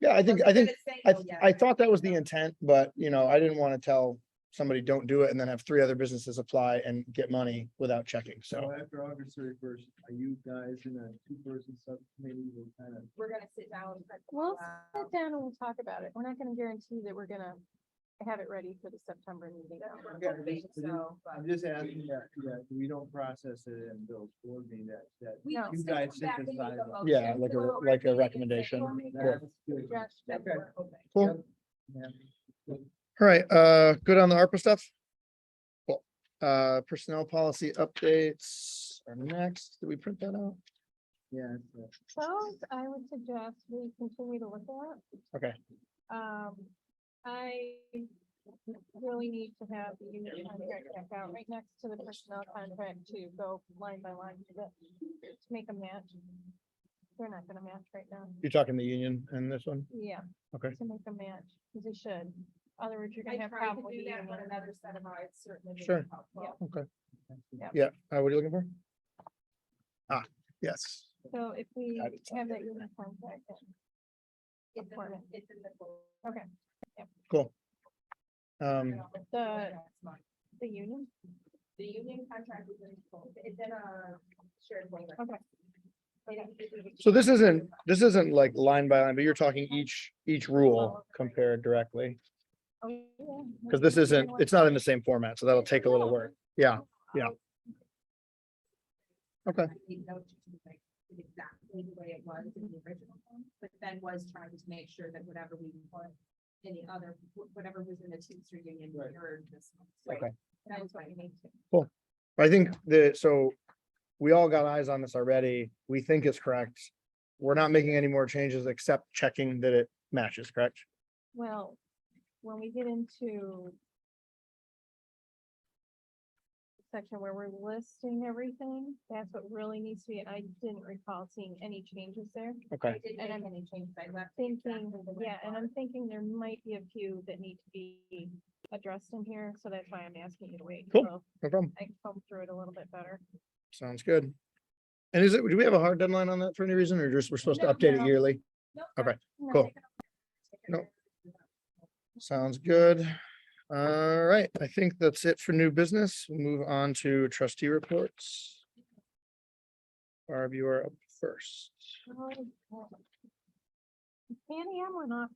yeah, I think, Wasn't gonna say I, no yet. I thought that was the intent, but you know, I didn't want to tell somebody don't do it and then have 3 other businesses apply and get money without checking. So So, after August 31st, are you guys in a 2-person subcommittee with kind of, We're gonna sit down. and print it We'll all out. sit down and we'll talk about it. We're not gonna guarantee that we're gonna have it ready for the September meeting. That's what Okay, I'm hoping, so, but I'm just asking that we don't process it and Bill's board meeting that. we No. will You still guys come back and make synthesize a it. motion. Yeah, like a- So we're like a meeting and recommendation. we'll make a That's good. suggestion. That's what we're hoping. cool. Yeah. All right, good on the ARPA stuff? Cool. Personnel policy updates are next. Did we print that out? Yeah. Those I would suggest we continue to look at. Okay, I really need to have the union contract back out right next to the personnel contract to go line by line to make a match. they're not gonna match right now. You're talking the union and this one? Yeah. Okay. To make a match, because they should. Other words, you're I gonna have tried to problems. do with that, the but union. another set of eyes certainly. would be Sure. helpful. Okay. Yep. Yeah, what are you looking for? Ah, yes. So if we Got it. have that union contract, then It's in the- Important. it's in the book. okay, Cool. the union, The union contract is in, it's in a shared folder. okay. They didn't give you the- So this isn't like line by line, but you're talking each rule compared directly. Oh, yeah. Because this isn't, it's not in the same format, so that'll take a little work. Yeah, yeah. Okay. I made notes to make it exactly the way it was in the original one, but then was trying to make sure that whatever we put, any other, whatever was in the Teamster Union Right. mirrored this one. So Okay. that was what you need to. I think so we all got eyes on this already. We think it's correct. We're not making any more changes except checking that it matches, correct? Well, when we get into section where we're listing everything, that's what really needs to be, and I didn't recall seeing any changes there. Okay, I didn't make any changes. I left. Thinking, exactly the way yeah, it and was. I'm thinking there might be a few that need to be addressed in here, so that's why I'm asking you to wait. Cool. until no problem. I can comb through it a little bit better. Sounds good. And do we have a hard deadline on that for any reason, or just we're supposed to No, update it no. yearly? Nope, Okay, No, cool. No. Sounds good. All right, I think that's it for new business. We'll move on to trustee reports. Barb, you are up first. Fanny, I went off,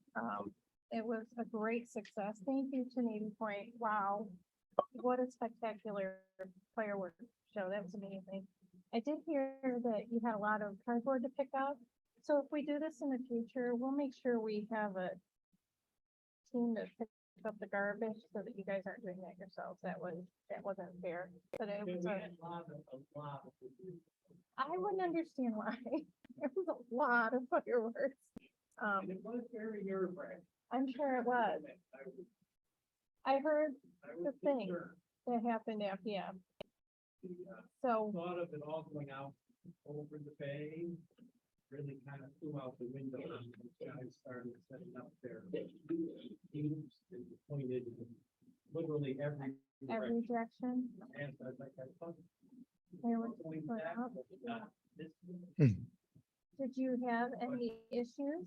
it was a great success. Thank you to Navy Point. Wow. What a spectacular fireworks show. That was amazing. I did hear that you had a lot of cardboard to pick up. So if we do this in the future, we'll make sure we have a team to pick up the garbage so that you guys aren't doing that yourselves. That wasn't fair. But it was I wouldn't understand why. It was a lot of fireworks. It was very nerve-wracking. I'm sure it was. I heard I the was thing concerned. that happened after, yeah. The So, thought of it all going out over the bay really kind of flew out the window. And the guys started setting up their teams and pointed literally every every direction. direction, And I was like, I thought there was, going going back, up. but not this way. Did you have any issues?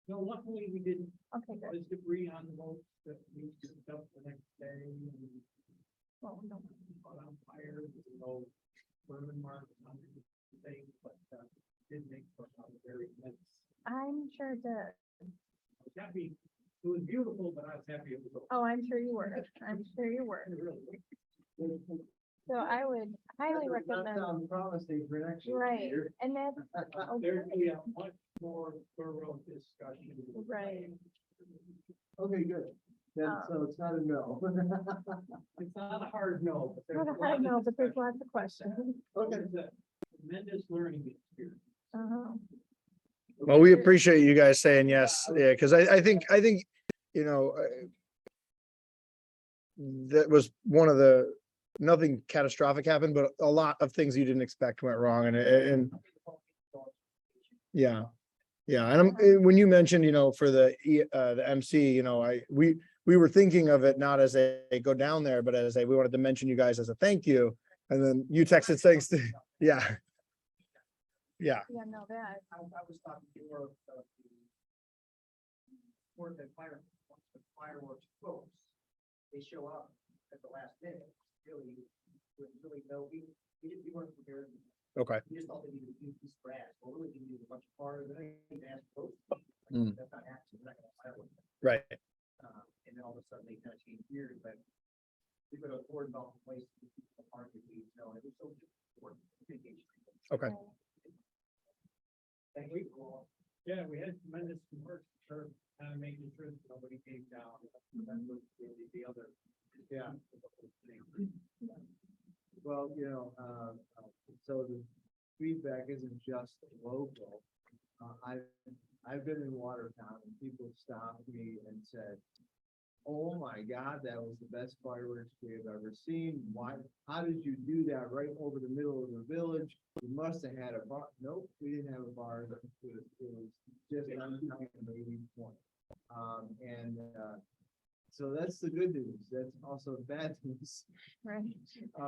No, luckily we didn't. Okay, good. There's debris on the boats that we picked up the next day and Well, no. caught on fire. There's no burn marks on the thing, but did make for a very nice. I'm sure it did. I was happy. It was beautiful, but I was happy it was over. Oh, I'm sure you were. I'm sure you were. Really. So I would highly recommend, Sound promising for next year. right, and that's, There'd be a much more thorough discussion. right. Okay, good. Then, so it's not a no. It's not a hard no. But there's Not a a hard lot of no, but there's discussion. lots of questions. Okay. It's a tremendous learning experience. Uh-huh. Well, we appreciate you guys saying yes, yeah, because I think, you know, that was one of the, nothing catastrophic happened, but a lot of things you didn't expect went wrong and yeah. Yeah, and when you mentioned, you know, for the MC, you know, we were thinking of it not as a go down there, but as we wanted to mention you guys as a thank you. And then you texted thanks to, yeah. Yeah, Yeah, no, that, I was talking to more of the more than fireworks folks. They show up at the last minute, really, with really no, we weren't prepared. okay. We just thought they needed to use brass, well, really, we needed a much harder than anything to ask folks. Mm. That's not actually, we're not gonna fireworks. Right. And then all of a sudden they kind of changed gears, but we put a board about the place, to keep the park, and we, you know, it was so important. Communication. Okay. Thank you. Yeah, we had tremendous work for kind of making sure that nobody came down. That was really the other. Yeah. Well, you know, so the feedback isn't just local. I've been in Watertown and people stopped me and said, oh my God, that was the best fireworks we have ever seen. Why, how did you do that right over the middle of the village? You must have had a bar. Nope, we didn't have a bar. It was just an amazing point. So that's the good news. That's also the bad news. Right.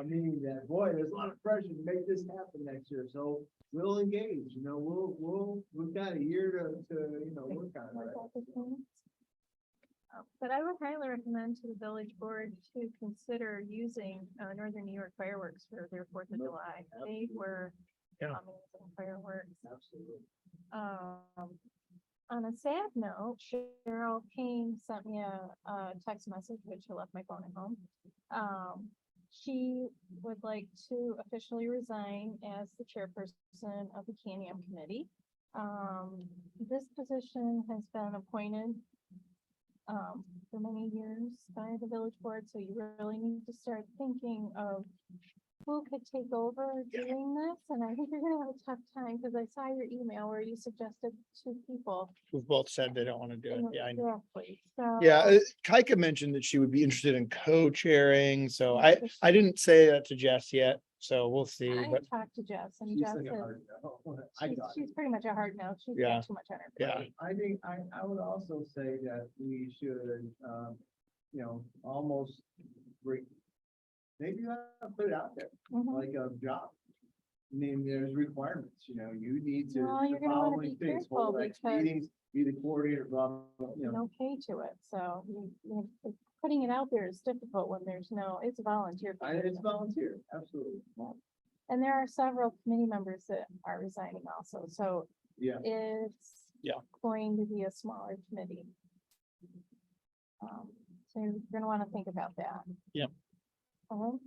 Meaning that, boy, there's a lot of pressure to make this happen next year. So we'll engage, we've got a year to, work on it. right? But I would highly recommend to the village board to consider using Northern New York fireworks for their 4th of July. They were Yeah. amazing fireworks. Absolutely. On a sad note, Cheryl Kane sent me a text message, which I left my phone at home. She would like to officially resign as the chairperson of the Can-Am committee. This position has been appointed for many years by the village board, so you really need to start thinking of who could take over doing this, and I think you're gonna have a tough time, because I saw your email where you suggested 2 people. Who've both said they don't want to do it. Yeah, I know. Exactly, so. Yeah, Kaika mentioned that she would be interested in co-chairing, so I didn't say that to Jess yet, so we'll see, I but talked to Jess, and She's Jess like a said, hard no. I got it. she's pretty much a hard no, she's Yeah. got too much on her Yeah. plate. I think, I would also say that we should, almost break. Maybe you have to put it out there, Mhm. like a job. I mean, there's requirements, you need to. Well, the you're gonna wanna following be things, careful hold X because- meetings, be the coordinator, blah, blah, blah, No pay to it, so putting it out there is difficult when there's no, it's volunteer. It's position. volunteer, absolutely, And there are several committee members that are resigning also, so yeah. it's Yeah. going to be a smaller committee. So you're gonna wanna think about that. Yep. Let's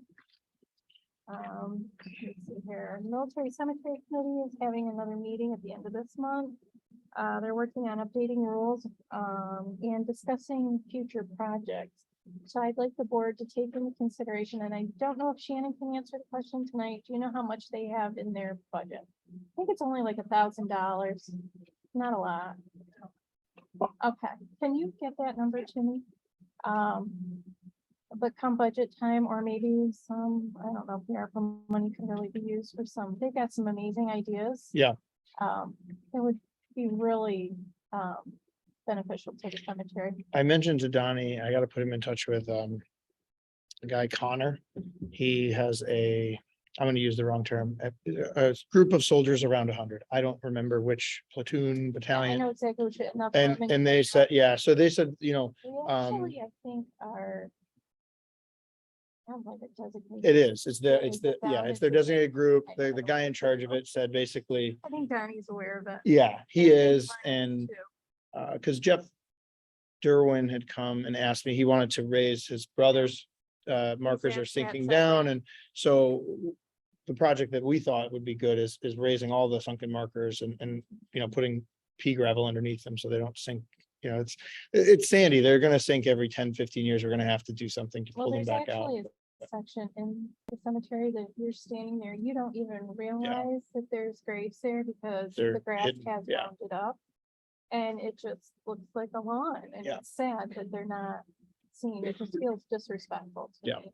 see here, Military Cemetery Committee is having another meeting at the end of this month. They're working on updating rules, and discussing future projects. So I'd like the board to take into consideration, and I don't know if Shannon can answer the question tonight. Do you know how much they have in their budget? I think it's only like $1,000, not a lot. Okay, can you get that number to me? But come budget time, or maybe some, I don't know if the ARPA money can really be used for some, they've got some amazing ideas. Yeah. It would be really, beneficial to the cemetery. I mentioned to Donnie, I gotta put him in touch with the guy Connor. He has I'm gonna use the wrong term, a group of soldiers around 100. I don't remember which platoon, I battalion. know exactly what you. And they said, yeah, so they said, We actually, I think, are. I don't like it designated. it is, it's their Down designated group. I know. The guy in charge of it said basically, I think Donnie's aware of it. yeah, he And is, Brian and too. because Jeff Derwin had come and asked me, he wanted to raise his brother's markers are That's sinking something. down, and so the project that we thought would be good is raising all the sunken markers and putting pea gravel underneath them so they don't sink. It's sandy. They're gonna sink every 10, 15 years. We're gonna have to do something to Well, pull them there's back out. actually a section in the cemetery that you're standing there, you don't even realize that there's graves there because They're the grass hidden, has yeah. rounded up. And it just looks like a lawn, and Yeah. it's sad that they're not seen, it just feels disrespectful to Yeah. me.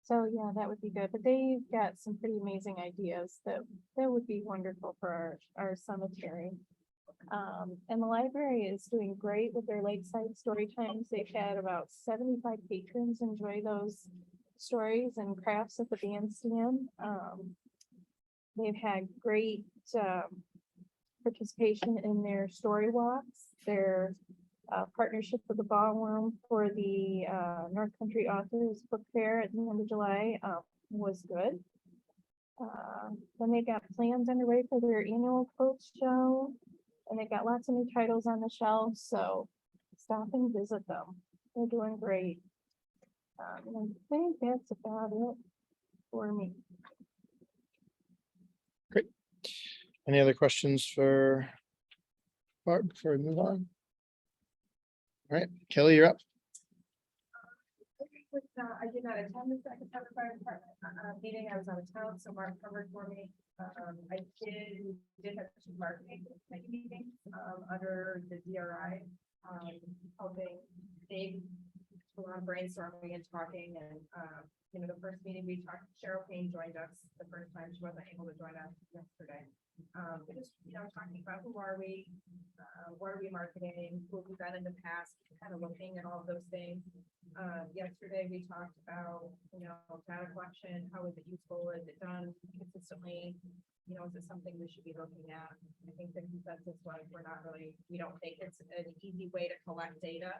So yeah, that would be good, but they've got some pretty amazing ideas that would be wonderful for our cemetery. And the library is doing great with their lakeside story times. They've had about 75 patrons enjoy those stories and crafts at the bandstand. They've had great participation in their story walks, their partnership with the Ballroom for the North Country Authors Book Fair at the end of July was good. Then they've got plans underway for their annual quote show, and they've got lots of new titles on the shelf, so stop and visit them. They're doing great. And I think that's about it for me. Any other questions for Barb before we move on? All right, Kelly, you're up. I did not attend the second September fire department meeting. I was out of town, so Mark covered for me. I did have 2 marketing meetings under the DRI, helping big, a lot of brainstorming and talking and, the first meeting we talked, Cheryl Payne joined us the first time. She wasn't able to join us yesterday. But just, talking about who are we, what are we marketing, who we've done in the past, kind of looking at all of those things. Yesterday we talked about, data collection, how is it useful, is it done consistently? Is it something we should be looking at? I think the consensus was we don't think it's an easy way to collect data.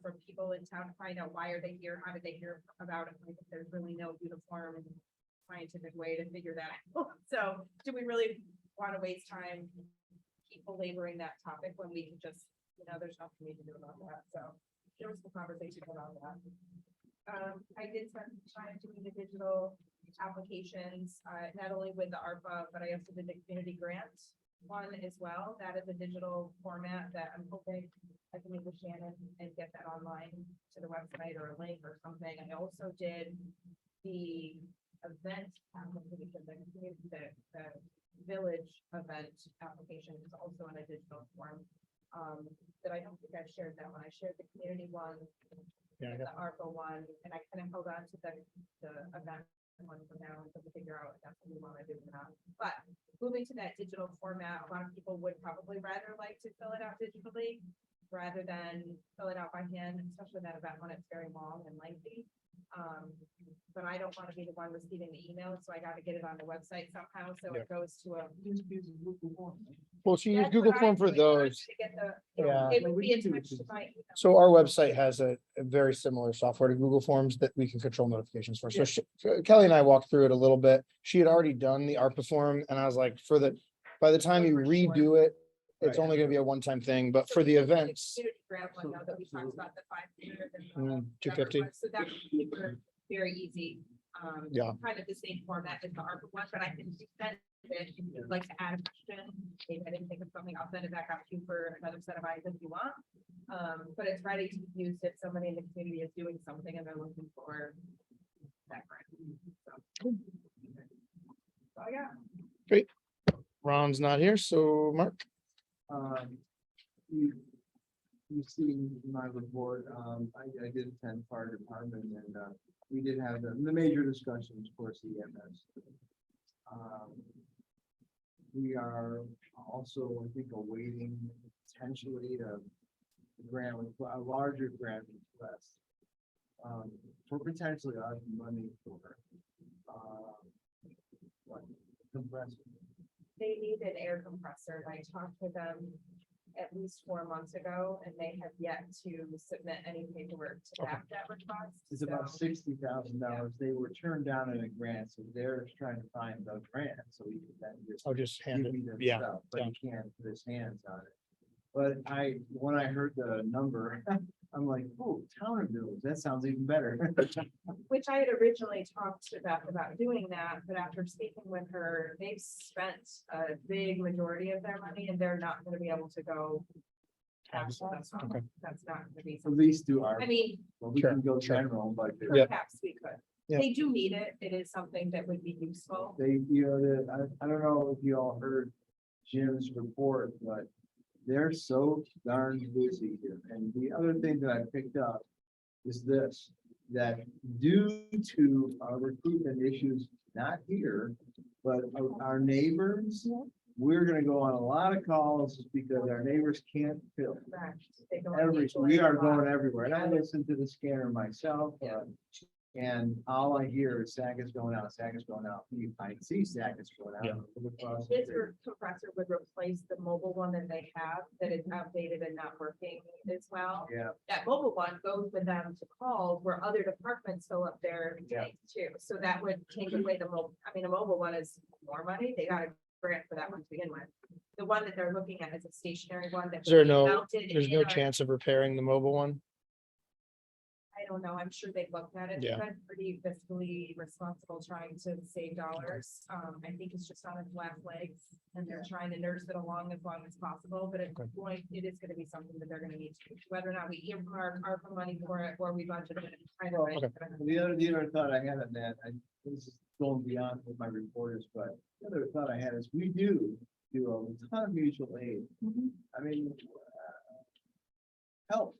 From people in town to find out why are they here, how did they hear about it? I think there's really no uniform scientific way to figure that out. So do we really want to waste time keep belaboring that topic when we can just, there's nothing we can do about that. So there was some conversation about that. I did spend some time doing the digital applications, not only with the ARPA, but I also did the community grant one as well. That is a digital format that I'm hoping I can meet with Shannon and get that online to the website or a link or something. I also did the event application, the village event application is also in a digital form. That I don't think I shared that one. I shared the community one, Yeah, the ARPA one, and I kind of held on to the event one for now until we figure out if that's what we want to do or not. But moving to that digital format, a lot of people would probably rather like to fill it out digitally rather than fill it out by hand, especially that event when it's very long and lengthy. But I don't want to be the one receiving the email, so I got to get it on the website somehow, so it goes to a. Well, she used That's Google what Form I'm for doing, those. to get the- Yeah. It would be attached to my email. So our website has a very similar software to Google Forms that we can control notifications for. So Kelly and I walked through it a little bit. She had already done the ARPA form and I was like, by the time you redo it, it's only gonna be a one-time thing, but for the events. Community grant one, though, that we talked about, the 500 and 250. So that would be very easy. Yeah. Kind of the same format as the ARPA one, but I can send it if you'd like to add a question. Maybe I didn't think of something, I'll send it back out to you for another set of eyes if you want. But it's ready to be used if somebody in the community is doing something and they're looking for that grant. So. Oh, yeah. Ron's not here, so Mark. You've seen my report, I did attend fire department and, we did have the major discussions, of course, EMS. We are also, I think, awaiting potentially a larger grant request. For potentially us money for, compressor. They need an air compressor. I talked with them at least 4 months ago, and they have yet to submit any paperwork to back that request. It's about So, $60,000. They were turned down in a grant, so they're trying to find the grant, so we can then just I'll just hand give it. me their Yeah, stuff, but he can't put his hands on it. But when I heard the number, I'm like, oh, town of Mills, that sounds even better. which I had originally talked to Beth about doing that, but after speaking with her, they've spent a big majority of their money and they're not gonna be able to go. past that. So Okay. That's not gonna be At something. least do our, I mean, well, we Sure, can go sure. general, but Yeah. perhaps we could. Yeah. They do need it. It is something that would be useful. they, I don't know if you all heard Jim's report, but they're so darn busy here. And the other thing that I picked up is this, that due to our recruitment issues, not here, but our neighbors, we're gonna go on a lot of calls because our neighbors can't fill. Correct. They don't We are usually- going everywhere, and I listen to the scanner myself, Yeah. and all I hear is Sagas going out, Sagas going out. I see Sagas going out. Yeah. across the This street. compressor would replace the mobile one that they have that is outdated and not working as well. Yeah, That mobile one goes with them to calls where other departments fill up their Yeah. tanks too. So that would take away the mobile, I mean, a mobile one is more money. They got a grant for that one to begin with. The one that they're looking at is a stationary one that. Is there would be no, mounted there's in no a- chance of repairing the mobile one? I don't know. I'm sure they've looked at it. Yeah. They've been pretty fiscally responsible trying to save dollars. I think it's just on its last legs and they're trying to nurse it along as long as possible, but it's Okay. going, it is gonna be something that they're gonna need to, whether or not we earmark ARPA money for it or we budget it. Either way, Okay. it's gonna- the other thought I had on that, this is going beyond what my report is, but the other thought I had is we do a ton of mutual aid. I mean, help.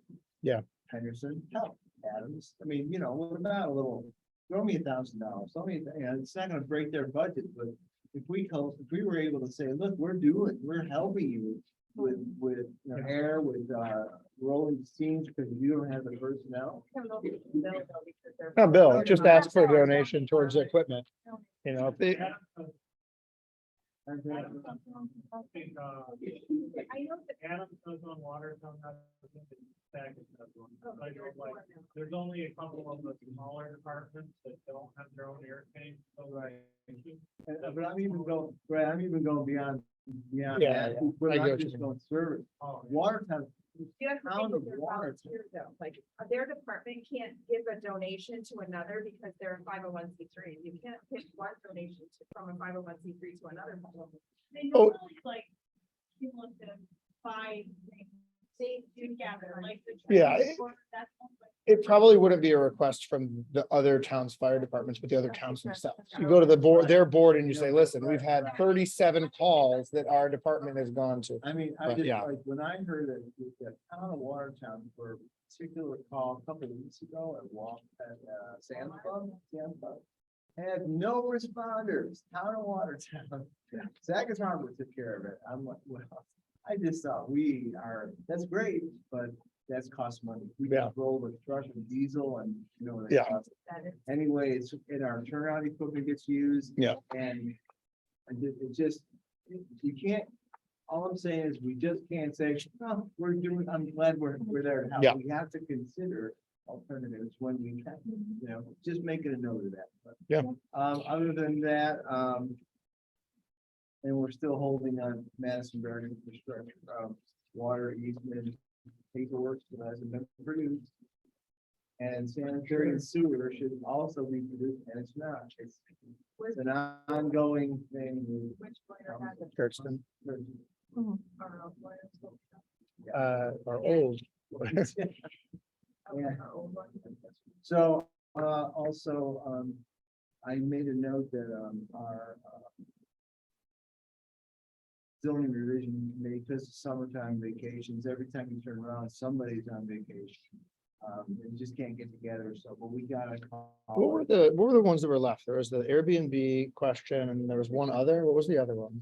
Henderson, help, Adams. I mean, what about a little, throw me $1,000, throw me, it's not gonna break their budget, but if we were able to say, look, we're helping you with air, with, rolling scenes, because you don't have the personnel. No, Bill, just ask for a donation towards the equipment. If they, I think, Adams does on water, some have, Saget does one. I know, like, there's only a couple of the smaller departments that don't have their own air tank. So Right. But I'm even going beyond Yeah, that. We're I get not what you just mean. going service. Oh, Watertown, You have to Town think of of their Watertown. volunteers though, like, their department can't give a donation to another because they're a 501c3. You can't pick one donation from a 501c3 to another. They Oh. normally like, people have to buy, they together, like the. Yeah, transport, that's one way. it probably wouldn't be a request from the other towns' fire departments, but the other towns themselves. You go to the board, their board, and you say, listen, we've had 37 calls that our department has gone to. I mean, I But, just yeah. like, when I heard that the town of Watertown for a particular call a couple of weeks ago at Sam's Club, had no responders, town of Watertown. Sagas Harbor took care of it. I'm like, well, I just thought that's great, but that's cost money. We Yeah. just roll the truck and diesel and, what it Yeah. costs. That is- Anyway, it's in our turnout equipment gets used. Yeah. And it just, you can't, all I'm saying is we just can't say, oh, I'm glad we're there to help. Yeah. We have to consider alternatives when we can, just making a note of that. But, Yeah. Other than that, and we're still holding on Madisonburg infrastructure, water easement paperwork that hasn't been produced. And sanitary and sewer should also be produced, and it's not. It's an ongoing thing. Which lawyer has it? Kirkston, Our lawyers don't are old. Yeah. our old one. So, also, I made a note that, our, zoning revision, because of summertime vacations, every time you turn around, somebody's on vacation. And just can't get together, so, but we got a call. What were the ones that were left? There was the Airbnb question and there was one other. What was the other one?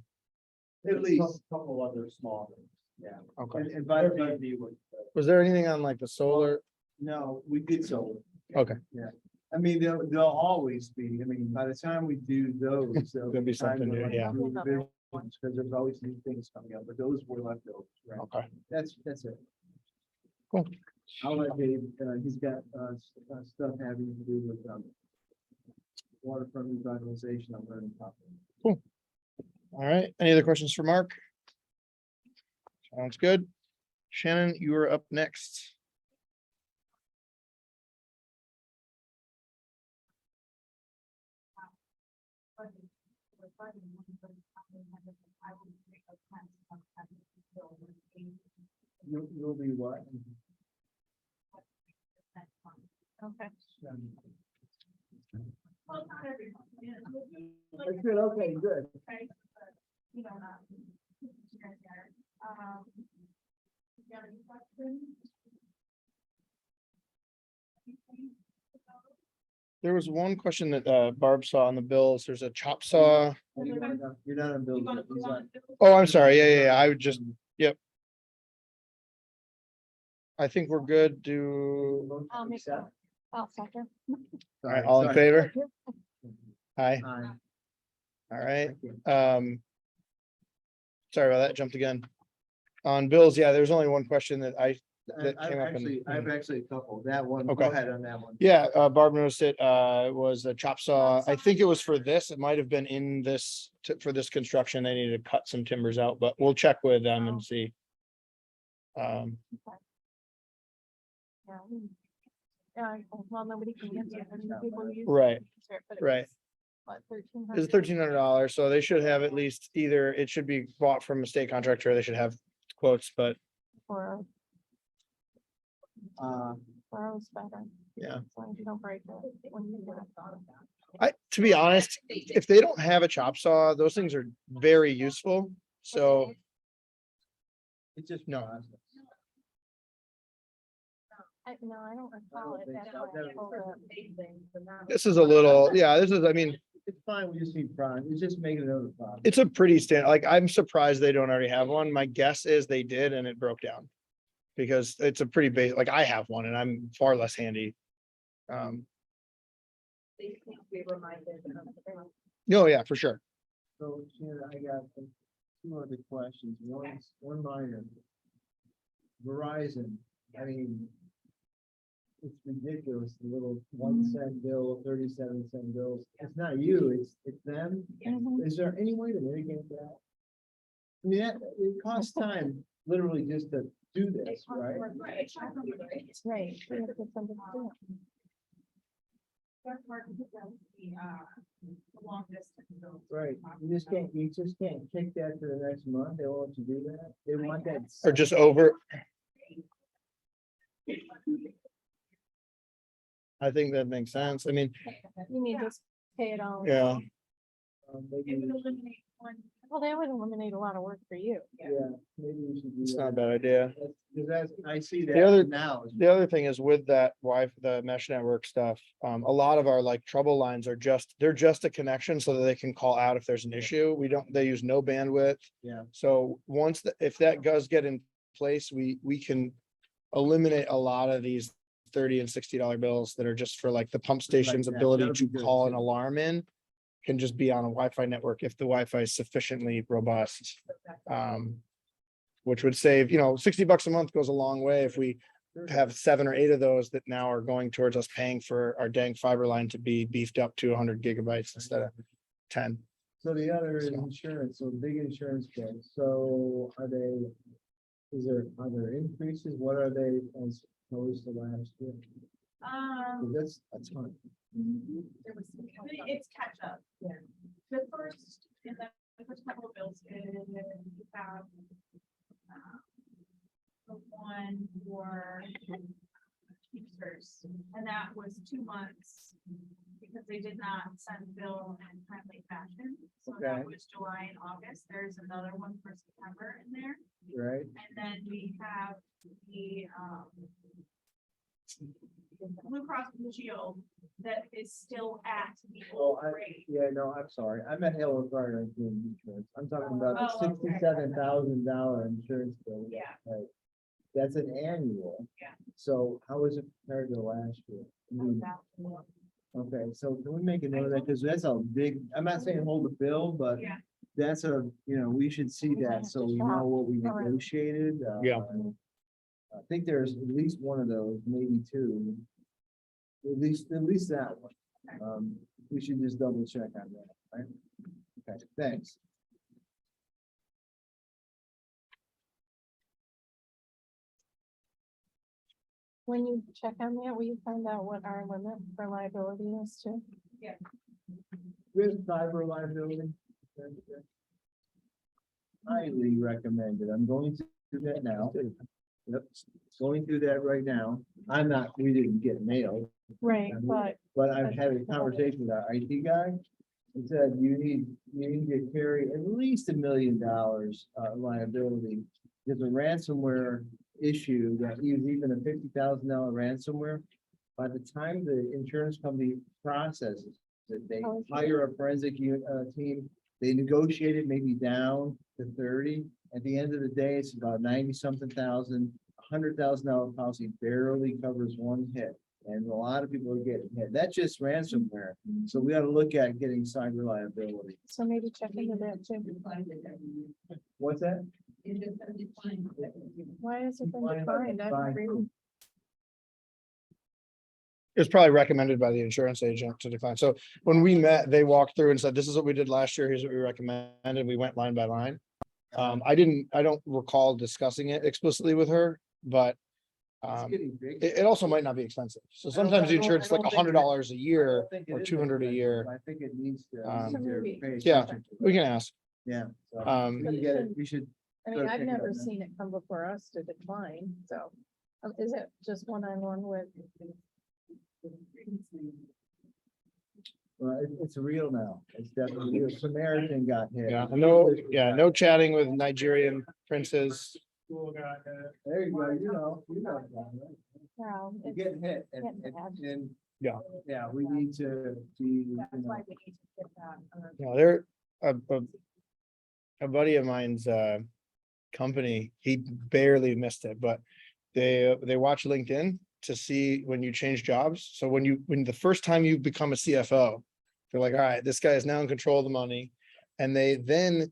At least a couple other small things, yeah. Okay. And by the way, Was there anything on like the solar? no, we did solar. Okay. Yeah, I mean, they'll always be, I mean, by the time we do those. there'll Gonna be time something to, new, like, yeah. do revisions, because there's always new things coming up, but those were left over, right? Okay. That's it. Cool. I'll let Dave, he's got, stuff having to do with, waterfront revitalization. I'm going to talk. All right. Any other questions for Mark? Sounds good. Shannon, you are up next. You'll be what? Okay. Well, not everyone, yeah, we'll do like That's good, okay, good. okay, but, you know, you guys got it. You got any questions? There was one question that Barb saw on the bills. There's a chop saw. You're not on You building. wanna move on? Oh, I'm sorry. Yeah. I would just, yep. I think we're good. I'll make that. I'll second. All right, all in favor? Aye. Aye. All right. Thank you. Sorry about that. Jumped again. On bills, yeah, there's only one question that that I've came up actually a couple, that one, Okay. go ahead on that one. Yeah, Barb noticed it, was a chop saw. I think it was for this. It might have been in this, for this construction. They needed to cut some timbers out, but we'll check with them and see. Yeah. Well, nobody can answer. People use it, Right, but it right. was, what, It's $1,300? $1,300, so they should have at least either, it should be bought from a state contractor, or they should have quotes, but Or, Uh, or it's better. yeah. As long as you don't break it when you do it. To be honest, if they don't have a chop saw, those things are very useful, so. it's just. No. No, I don't recall it. think That's so. why I Never- pulled up. This is a little, yeah, this is, I mean, It's fine, we just need prime, it's just making another problem. it's a pretty standard, like, I'm surprised they don't already have one. My guess is they did and it broke down. Because it's a pretty basic, like, I have one and I'm far less handy. They need to be reminded. No, yeah, for sure. So, Shannon, I got two other questions, one minor. Verizon, I mean. It's ridiculous, the little 1 cent bill, 37 cent bills, it's not you, it's them. Mhm. Is there any way to mitigate that? I mean, it costs time, literally just to do this, right? Right. We have to get something to do. Long distance. so- Right, you just can't kick that to the next month, they won't let you do that, they want that. Or just over. I think that makes sense. I mean, You need to just pay it all. yeah, Maybe, Well, that would eliminate a lot of work for you. yeah, maybe we should do it's not a that. bad idea. Because that's, I see The other- that now. The other thing is with that the mesh network stuff, a lot of our like trouble lines are they're just a connection so that they can call out if there's an issue. They use no bandwidth. Yeah. So if that does get in place, we can eliminate a lot of these $30 and $60 bills that are just for like the pump station's that. ability That'll to be good, call an too. alarm in. Can just be on a Wi-Fi network if the Wi-Fi is sufficiently robust. Which would save, $60 a month goes a long way if we have 7 or 8 of those that now are going towards us paying for our dang fiber line to be beefed up to 100 gigabytes instead of 10. So the other is So- insurance, so big insurance bills, so are there increases, what are they as opposed to last year? 'Cause that's a ton. There was some catch up. It's catch up. Yeah. The first, in the first couple of bills, you have the one for teachers, and that was 2 months because they did not send bill in timely fashion. So that Okay. was July and August. There's another one for September in there. Right, And then we have the Blue Cross Blue Shield that is still at the oh, old I, rate. yeah, no, I'm sorry, I'm at Hale Fire doing insurance, I'm talking about the Oh, okay. $67,000 insurance bill. Yeah. Right, that's an annual. Yeah. So how is it compared to last year? I mean, okay, so can we make a note of that, because that's a big, I'm not saying hold the bill, but Yeah. that's we should see that, so we know what we negotiated. Yeah. I think there's at least one of those, maybe two. At least that one. We should just double check on that, right? Okay, thanks. When you check on that, will you find out what our limit for liability is too? With cyber liability. Highly recommended. I'm going to do that now. Yep, going through that right now. We didn't get mail, Right, but I've had a conversation with our IT guy. He said you need to carry at least $1 million liability. There's a ransomware issue that even a $50,000 ransomware. By the time the insurance company processes that, they hire a forensic team, they negotiate it maybe down to 30. At the end of the day, it's about 90-something thousand. $100,000 policy barely covers one hit, and a lot of people are getting hit. That's just ransomware. So we ought to look at getting cyber liability. so maybe check into that too. What's that? Why has it been Fine. declined? I Fine. haven't read. It's probably recommended by the insurance agent to decline. So when we met, they walked through and said, this is what we did last year. Here's what we recommended. We went line by line. I don't recall discussing it explicitly with her, but It's getting big. it also might not be expensive. So I don't- sometimes the I don't- insurance is I like don't think it- $100 a I year don't think it or is 200 a expensive. year. I think it needs to. Um, pay yeah, attention to We it. can ask. Yeah. so Um, We get it, we should. I mean, Gotta I've pick it up never now. seen it come before us to decline, so. Is it just one-on-one with? Well, it's real now. It's definitely, real. Samaritan got hit. No chatting with Nigerian princes. School got, There you go, you know that, right? We're getting hit and, Yeah. yeah, we need to be, you That's know, why we need to get that. No, they're a buddy of mine's company, he barely missed it, but they watch LinkedIn to see when you change jobs. So when the first time you become a CFO, they're like, all right, this guy is now in control of the money. And they then,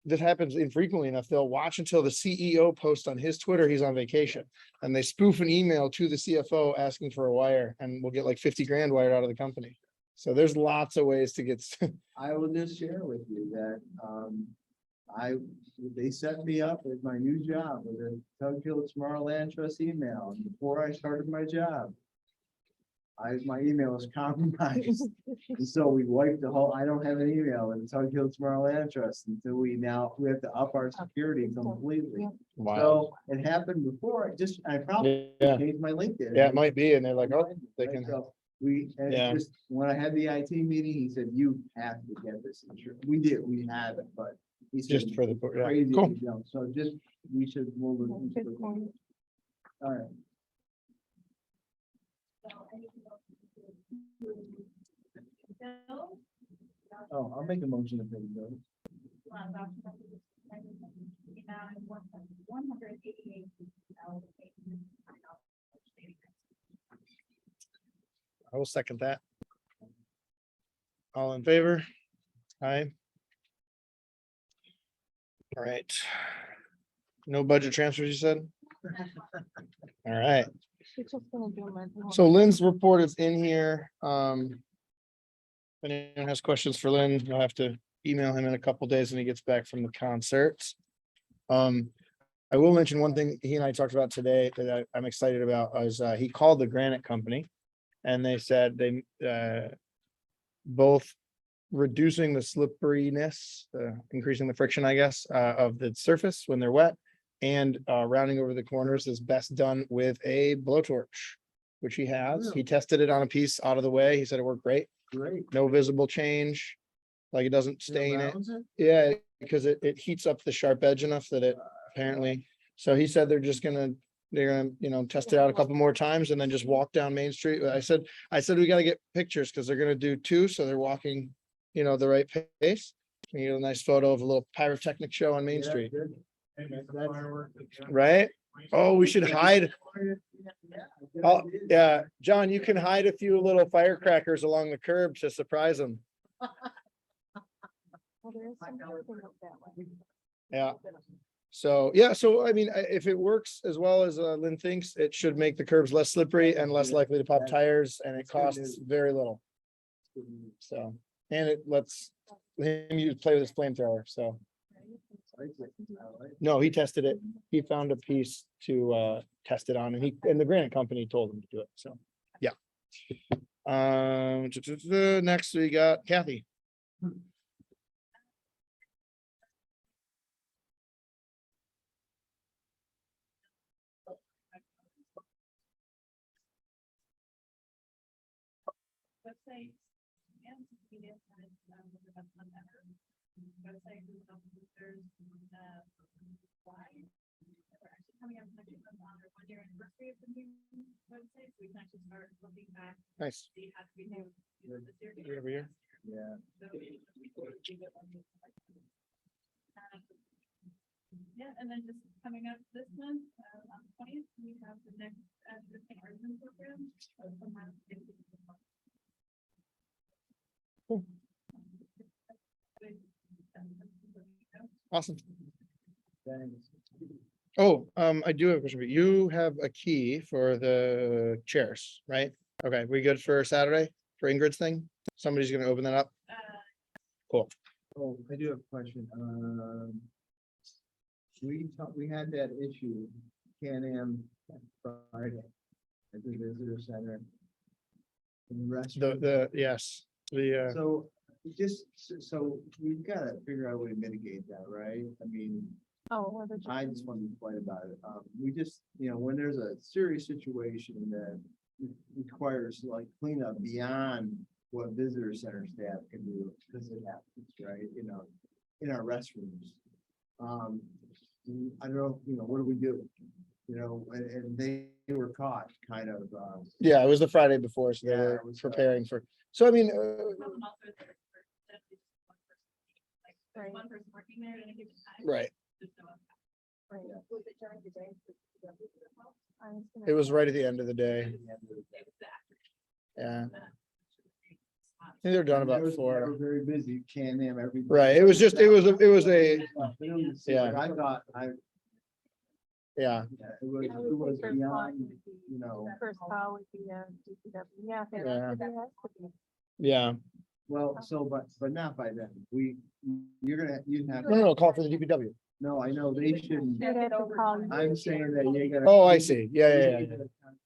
this happens infrequently enough, they'll watch until the CEO posts on his Twitter, he's on vacation. And they spoof an email to the CFO asking for a wire, and we'll get like 50 grand wired out of the company. So there's lots of ways to get, I will just share with you that, they set me up with my new job with a Tugfield Smart Land Trust email. And before I started my job, my email was compromised. And so we wiped the whole, I don't have an email in Tugfield Smart Land Trust until we have to up our security completely. wow. So it happened before, I probably Yeah, changed my LinkedIn. yeah, it might be. And they're like, oh, they Right, can, so and Yeah. just, when I had the IT meeting, he said, you have to get this insurance. We did, we have it, but he said. just for the, yeah, Crazy if cool. you don't. So just, we should move it. Good point. All right. Oh, I'll make a motion to pay the bill. I will second that. All in favor? Aye. All right. No budget transfers, you said? All right, She's just gonna do my. so Lynn's report is in here. If anyone has questions for Lynn, you'll have to email him in a couple days when he gets back from the concerts. I will mention one thing he and I talked about today that I'm excited about is he called the granite company. And they said they both reducing the slipperiness, increasing the friction, I guess, of the surface when they're wet. And rounding over the corners is best done with a blowtorch, which he has. He tested it on a piece out of the way. He said it worked great. Great. No visible change. Like it doesn't stain it. Rounds it? Yeah, because it heats up the sharp edge enough that it apparently, so he said they're gonna, test it out a couple more times and then just walk down Main Street. I said, we gotta get pictures because they're gonna do two, so they're walking, the right pace. You get a nice photo of a little pyrotechnic show on Main Yeah, Street, good. right? Oh, we should hide. Oh, yeah, John, you can hide a few little firecrackers along the curb to surprise them. Well, there is some building up that way. Yeah. So, yeah, so I mean, if it works as well as Lynn thinks, it should make the curbs less slippery and less likely to pop tires, and it That's good costs news. very little. So, and it lets him play with his flamethrower. So, no, he tested it. He found a piece to test it on, and the granite company told him to do it. So, yeah. Next we got Kathy. Website. And media sites, with the best one ever. Website, Google boosters, why? We're actually coming up next month on our 1 year anniversary of the new website, so we can actually start looking back, Nice. see how we do this year. Every year. Yeah. Yeah, and then just coming up this month, on the 20th, we have the next, the St. Arson program. Awesome. Thanks. Oh, I do have a question, but you have a key for the chairs, right? Okay, we good for Saturday for Ingrid's thing? Somebody's gonna open that up? Cool. Oh, I do have a question. We had that issue, Can-Am Friday at the visitor center. In the restaurant. Yes, So so we've got to figure out a way to mitigate that, right? I mean, Oh, well, the I just want to be quiet about it. We just, when there's a serious situation that requires like cleanup beyond what visitor center staff can do, because it happens, right? In our restrooms. I don't know, what do we do? And they were caught kind of, Yeah, it was the Friday before, so they Yeah, were it was, preparing for, so I mean, Someone else was there for definitely just one person. Like, there's Right. one person working there at any given time. right, Just no one. Right. Was it during the day? I was gonna it was say, right at the end of the day, It was that. yeah. I think they're done about they were 4. very busy, Can-Am every. Right, it was just, it was a, Yeah, I thought, yeah, it was, I it would was say first call beyond, would be- you know, First call would be, DPW. Yeah. there Yeah. has to be. yeah. well, so, but not by then. You'd have, No, call for the DPW. no, I know, they shouldn't. You'd have to call you. I'm saying that you gotta. Oh, I see. Yeah.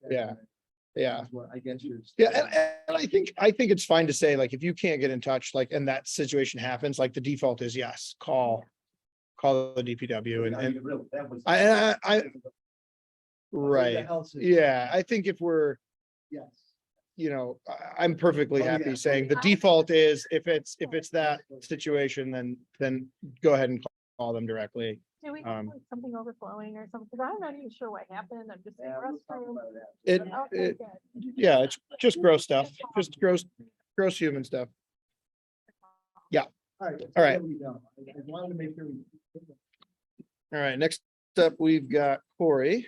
Yeah. Yeah. That's what I guess you're. Yeah, and I think it's fine to say, like, if you can't get in touch, like, and that situation happens, like, the default is yes, call the DPW and I, right, yeah, I think if we're, Yes. you know, I'm perfectly Oh, happy yeah. saying the default is if it's that situation, then go ahead and call them directly. Do we have Um, like something overflowing or something? Because I'm not even sure what happened. I'm just saying Yeah, we'll talk restroom. about that. It, Okay, it, good. yeah, it's just gross stuff, just gross human stuff. All right. All right. we go. I wanted to make sure. All right, next up, we've got Corey.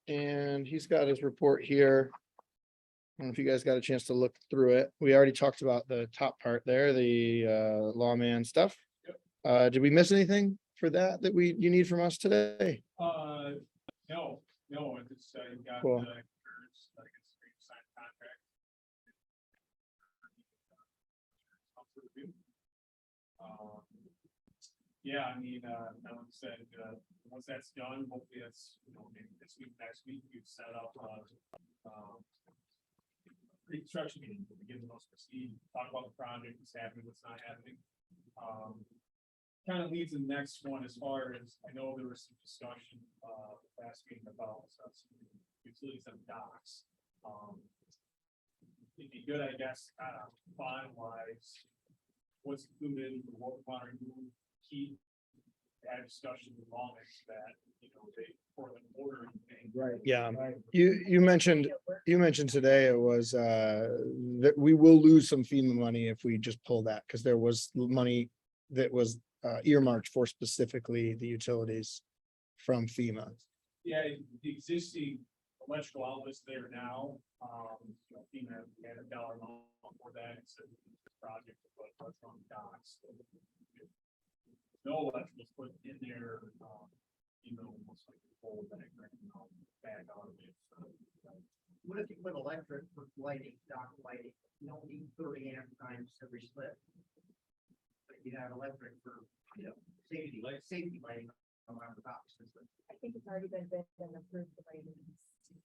And he's got his report here. I don't know if you guys got a chance to look through it. We already talked about the top part there, the lawman stuff. Did we miss anything for that you need from us today? No, it's, you got, Cool. I guess, signed contract. Yeah, I mean, like I said, once that's done, hopefully that's, maybe this week, next week, we've set up, reconstruction meeting, to begin those proceed, talk about the project, what's happening, what's not happening. Kind of leads to the next one as far as, I know there was some discussion, last meeting about some utilities and docks. It'd be good, I guess, kind of finalize what's included, what we want to remove, keep. Had discussion with Longix that, they, for the order thing. Right. Yeah, Right. you mentioned today it was that we will lose some FEMA money if we just pull that, because there was money that was earmarked for specifically the utilities from FEMA. Yeah, the existing electrical outlets there now, FEMA had a dollar amount for that, it's a project, but what's on docks. No electricals put in there, almost like the whole back out of it. What if you put electric for lighting, dock lighting, you don't need 30 amp times every slip. But you have electric for, safety lighting around the docks. I think it's already been approved.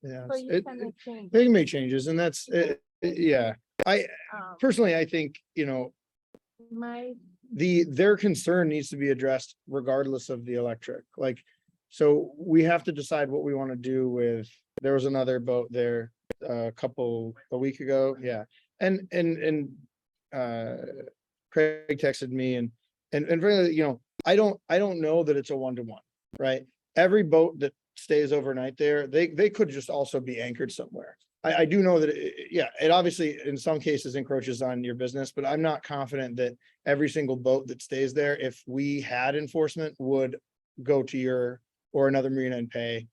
Yeah, But you can make changes. they can make changes, and that's it. Yeah, personally, I think, My, their concern needs to be addressed regardless of the electric, like, so we have to decide what we want to do with, there was another boat there a week ago, yeah. And Craig texted me and really, I don't know that it's a 1-to-1, right? Every boat that stays overnight there, they could just also be anchored somewhere. I do know that, it obviously in some cases encroaches on your business, but I'm not confident that every single boat that stays there, if we had enforcement, would go to your or another marina and pay.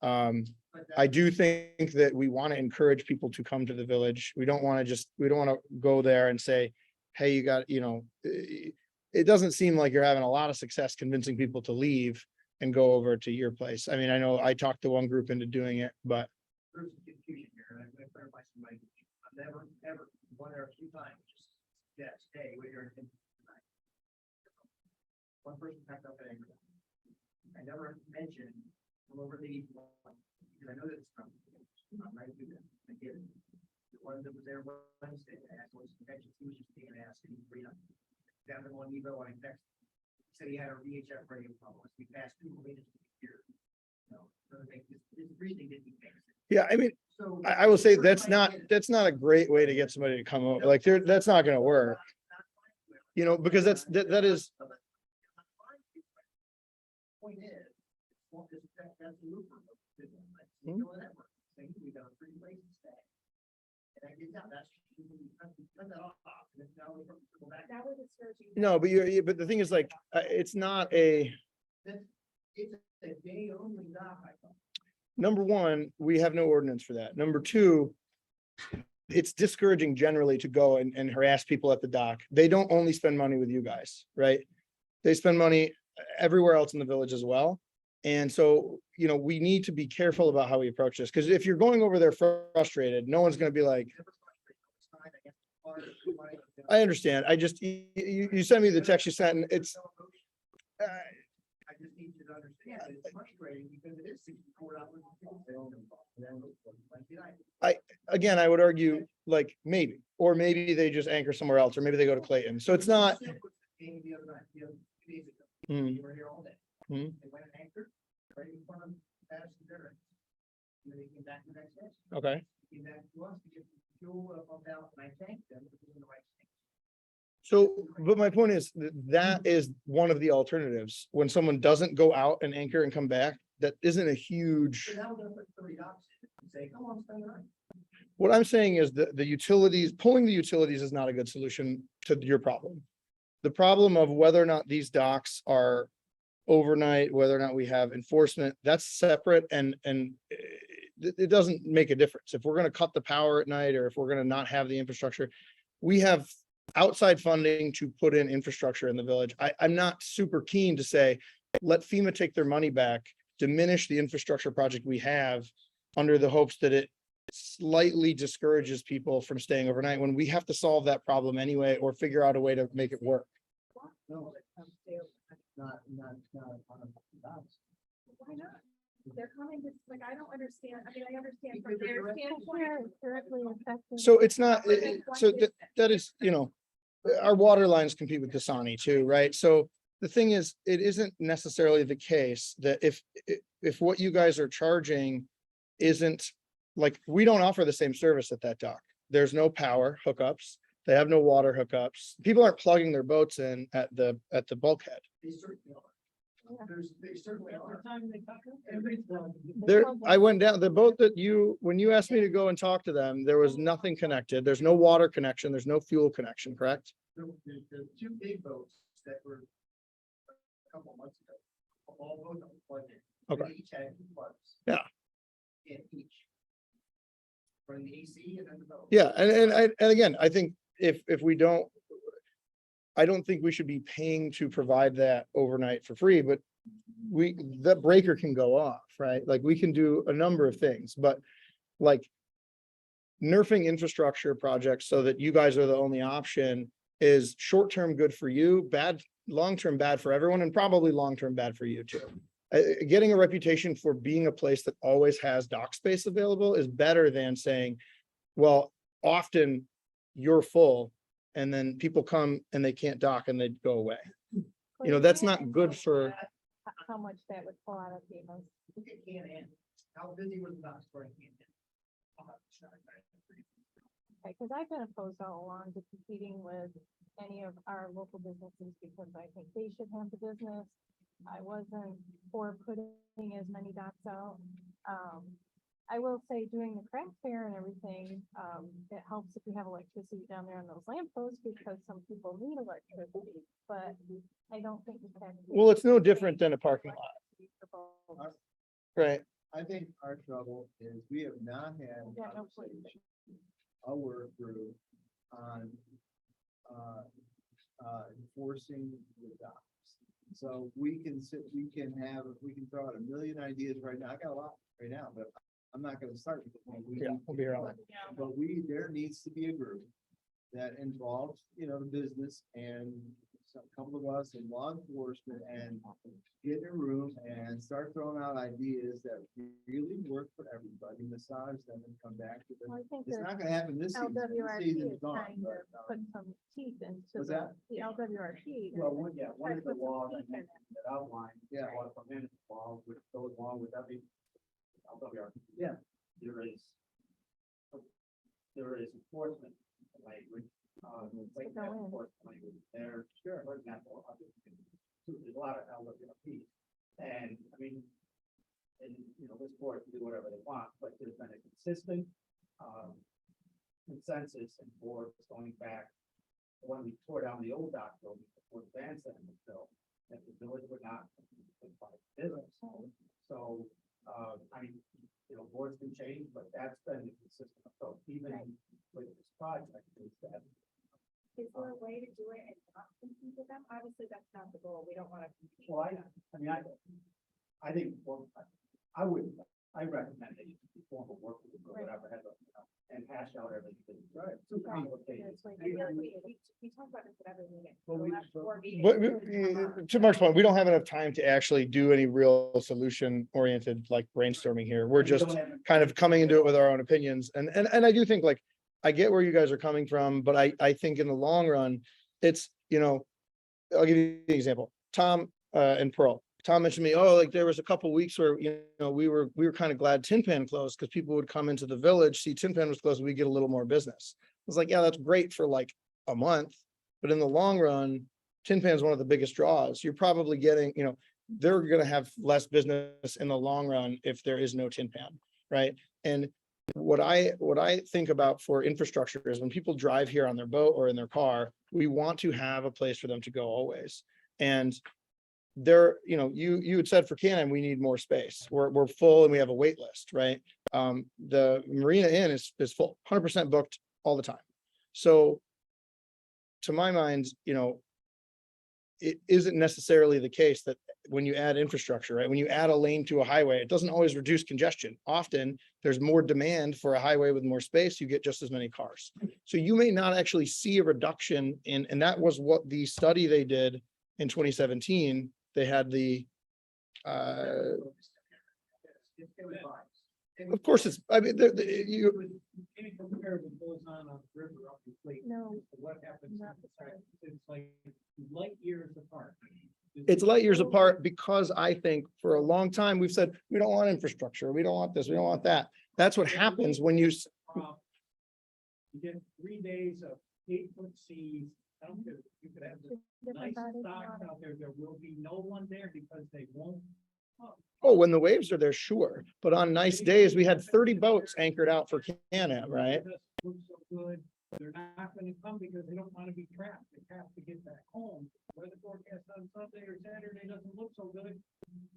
I do think that we want to encourage people to come to the village. We don't want to go there and say, hey, you got, it doesn't seem like you're having a lot of success convincing people to leave and go over to your place. I mean, I know I talked to one group into doing it, but There's some confusion here, and I'm gonna clarify some language. I've never, ever, one or a few times, just suggest, hey, what you're intending tonight. One person packed up an anchor. I never mentioned, come over to the one, because I know that it's coming. I'm right to do that, I get it. The one that was there Wednesday, I asked what's the connection, he was just being asked, and he free up. Down in one Evo, I texted, he said he had a VHF radio problem, we passed 2 minutes here. No, this reasoning didn't make sense. yeah, I mean, So. I will say that's not a great way to get somebody to come over. Like that's not gonna work, because that is, Point is, well, that's the roofer. Hmm. We got a free place to stay. And I get that, that's, cut that off, and now we go back. That would discourage you. No, but but the thing is like, it's not a, It's a day only dock, I thought. number one, we have no ordinance for that. Number two, it's discouraging generally to go and harass people at the dock. They don't only spend money with you guys, right? They spend money everywhere else in the village as well. And so, you know, we need to be careful about how we approach this, because if you're going over there frustrated, no one's gonna be like, I understand. I just, you sent me the text you sent, and it's, I just need you to understand, it's frustrating because it is $64. again, I would argue like maybe, or maybe they just anchor somewhere else, or maybe they go to Clayton. So it's not. The other night, 2 days ago, Hmm, you were here all day. hmm. They went and anchored right in front of Madison Veterans. And then they came back the next day. Okay. Came back to us to get the fuel pumped out, and I thanked them for doing the right thing. So, but my point is that is one of the alternatives. When someone doesn't go out and anchor and come back, that isn't a huge. So now we're gonna put 30 docks in and say, come on, spend the night. What I'm saying is that the utilities, pulling the utilities is not a good solution to your problem. The problem of whether or not these docks are overnight, whether or not we have enforcement, that's separate, and it doesn't make a difference. If we're gonna cut the power at night, or if we're gonna not have the infrastructure, we have outside funding to put in infrastructure in the village. I'm not super keen to say, let FEMA take their money back, diminish the infrastructure project we have under the hopes that it slightly discourages people from staying overnight, when we have to solve that problem anyway, or figure out a way to make it work. No, not on the docks. Why not? They're coming, just like, I don't understand, I mean, I understand from Because their they're standpoint. Sure, it's directly affecting. So it's not, But that's one so business. that is, you know, our water lines compete with Dasani too, right? So the thing is, it isn't necessarily the case that if what you guys are charging isn't, like, we don't offer the same service at that dock. There's no power hookups. They have no water hookups. People aren't plugging their boats in at the bulkhead. They certainly are. Yeah. They certainly are. There, I went down, the boat that when you asked me to go and talk to them, there was nothing connected. There's no water connection. There's no fuel connection, correct? The two big boats that were a couple months ago, all both of them plugged in. Okay. They each had 2 plugs. Yeah. In each. From the AC and then the boat. Yeah, and again, I think if we don't, I don't think we should be paying to provide that overnight for free, but that breaker can go off, right? Like, we can do a number of things, but like nerfing infrastructure projects so that you guys are the only option is short-term good for you, bad, long-term bad for everyone, and probably long-term bad for you too. Getting a reputation for being a place that always has dock space available is better than saying, well, often you're full, and then people come and they can't dock and they go away. You know, that's not good for, How much that would pull out of FEMA's. Look at Can-Am. How busy was the docks for Can-Am? Because I've been opposed all along to competing with any of our local businesses, because I think they should have the business. I wasn't for putting as many docks out. I will say, doing the craft fair and everything, it helps if you have electricity down there on those lampposts, because some people need electricity, but I don't think it's that. well, it's no different than a parking lot, right? I think our trouble is we have not had a Yeah, no, please. conversation, a work through on enforcing the docks. So we can throw out a million ideas right now. I got a lot right now, but I'm not gonna start. with it. Yeah, we'll be here all night. But there needs to be a group that involves, the business and a couple of us in law enforcement, and get in a room and start throwing out ideas that really work for everybody, massage them and come back to Well, them. I think It's the not gonna happen this season. This LWRP season is is gone. trying to but, put some teeth into What's the that? LWRP. Well, one of the Put some laws teeth in it. that outline, Yeah. water permit law, which goes along with every. LWRP. Yeah. There is enforcement language, like go in. enforcement language there, sure, for example, there's a lot of LWRP. And I mean, and, you know, this board can do whatever they want, but there's been a consistent, consensus and boards going back when we tore down the old dock building before the Van Center was built, that the village would not apply business. So, I mean, you know, boards can change, but that's been the consistent approach, even with this project, is that Is there a way to do it and not compete with them? Obviously, that's not the goal. We don't want to. well, I mean, I think, well, I recommend that you form a work group or whatever, have a, you know, and hash out everything. Right. Too complicated. We talk about this at every meeting. Well, The we- last four meetings. But to Mark's point, we don't have enough time to actually do any real solution oriented like brainstorming here. We're just kind of coming into it with our own opinions. And I do think like, I get where you guys are coming from, but I think in the long run, it's, you know, I'll give you an example. Tom and Pearl. Tom mentioned to me, oh, like there was a couple weeks where, you know, we were kind of glad Tin Pan closed because people would come into the village, see Tin Pan was closed, we get a little more business. I was like, yeah, that's great for like a month, but in the long run, Tin Pan is one of the biggest draws. You're probably getting, you know, they're gonna have less business in the long run if there is no Tin Pan, right? And what I think about for infrastructure is when people drive here on their boat or in their car, we want to have a place for them to go always. And there, you know, you had said for Canon, we need more space. We're full and we have a wait list, right? The Marina Inn is full, 100% booked all the time. So to my mind, you know, it isn't necessarily the case that when you add infrastructure, right? When you add a lane to a highway, it doesn't always reduce congestion. Often there's more demand for a highway with more space, you get just as many cars. So you may not actually see a reduction in, and that was what the study they did in 2017. They had the, of course it's, I mean, you, Any comparison goes on the river up the plate. No, What happens? not the same. It's like light years apart. it's light years apart because I think for a long time, we've said, we don't want infrastructure, we don't want this, we don't want that. That's what happens when you, You get 3 days of 8-foot seas. I don't care. You could have the nice different bodies. stocks out there. There will be no one there because they won't. oh, when the waves are there, sure. But on nice days, we had 30 boats anchored out for Can-Am, right? It just looks so good. They're not gonna come because they don't wanna be trapped. They have to get back home. Weather forecast on Sunday or Saturday doesn't look so good.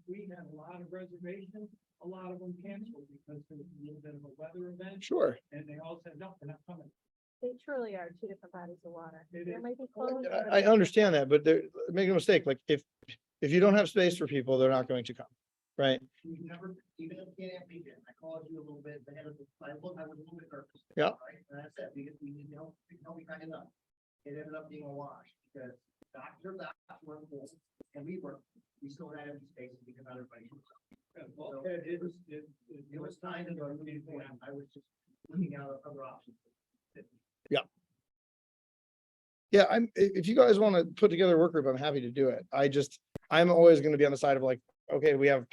We had a lot of reservations, a lot of them canceled because there was a little bit of a weather event. Sure. And they all said, no, they're not coming. They truly are two different bodies of water. It There is. might be closed, but I understand that, but there, make no mistake, like if you don't have space for people, they're not going to come, right? We never, even if you can't be there, I called you a little bit, ahead of the, I was a little bit nervous. Yeah. Right, and I said, we need help, we kind of know. It ended up being a wash, because doctors were full, and we still had empty spaces because not everybody. It was kind of a moving point, I was just looking at other options. Yeah, if you guys want to put together a work group, I'm happy to do it. I'm always going to be on the side of like, okay, we have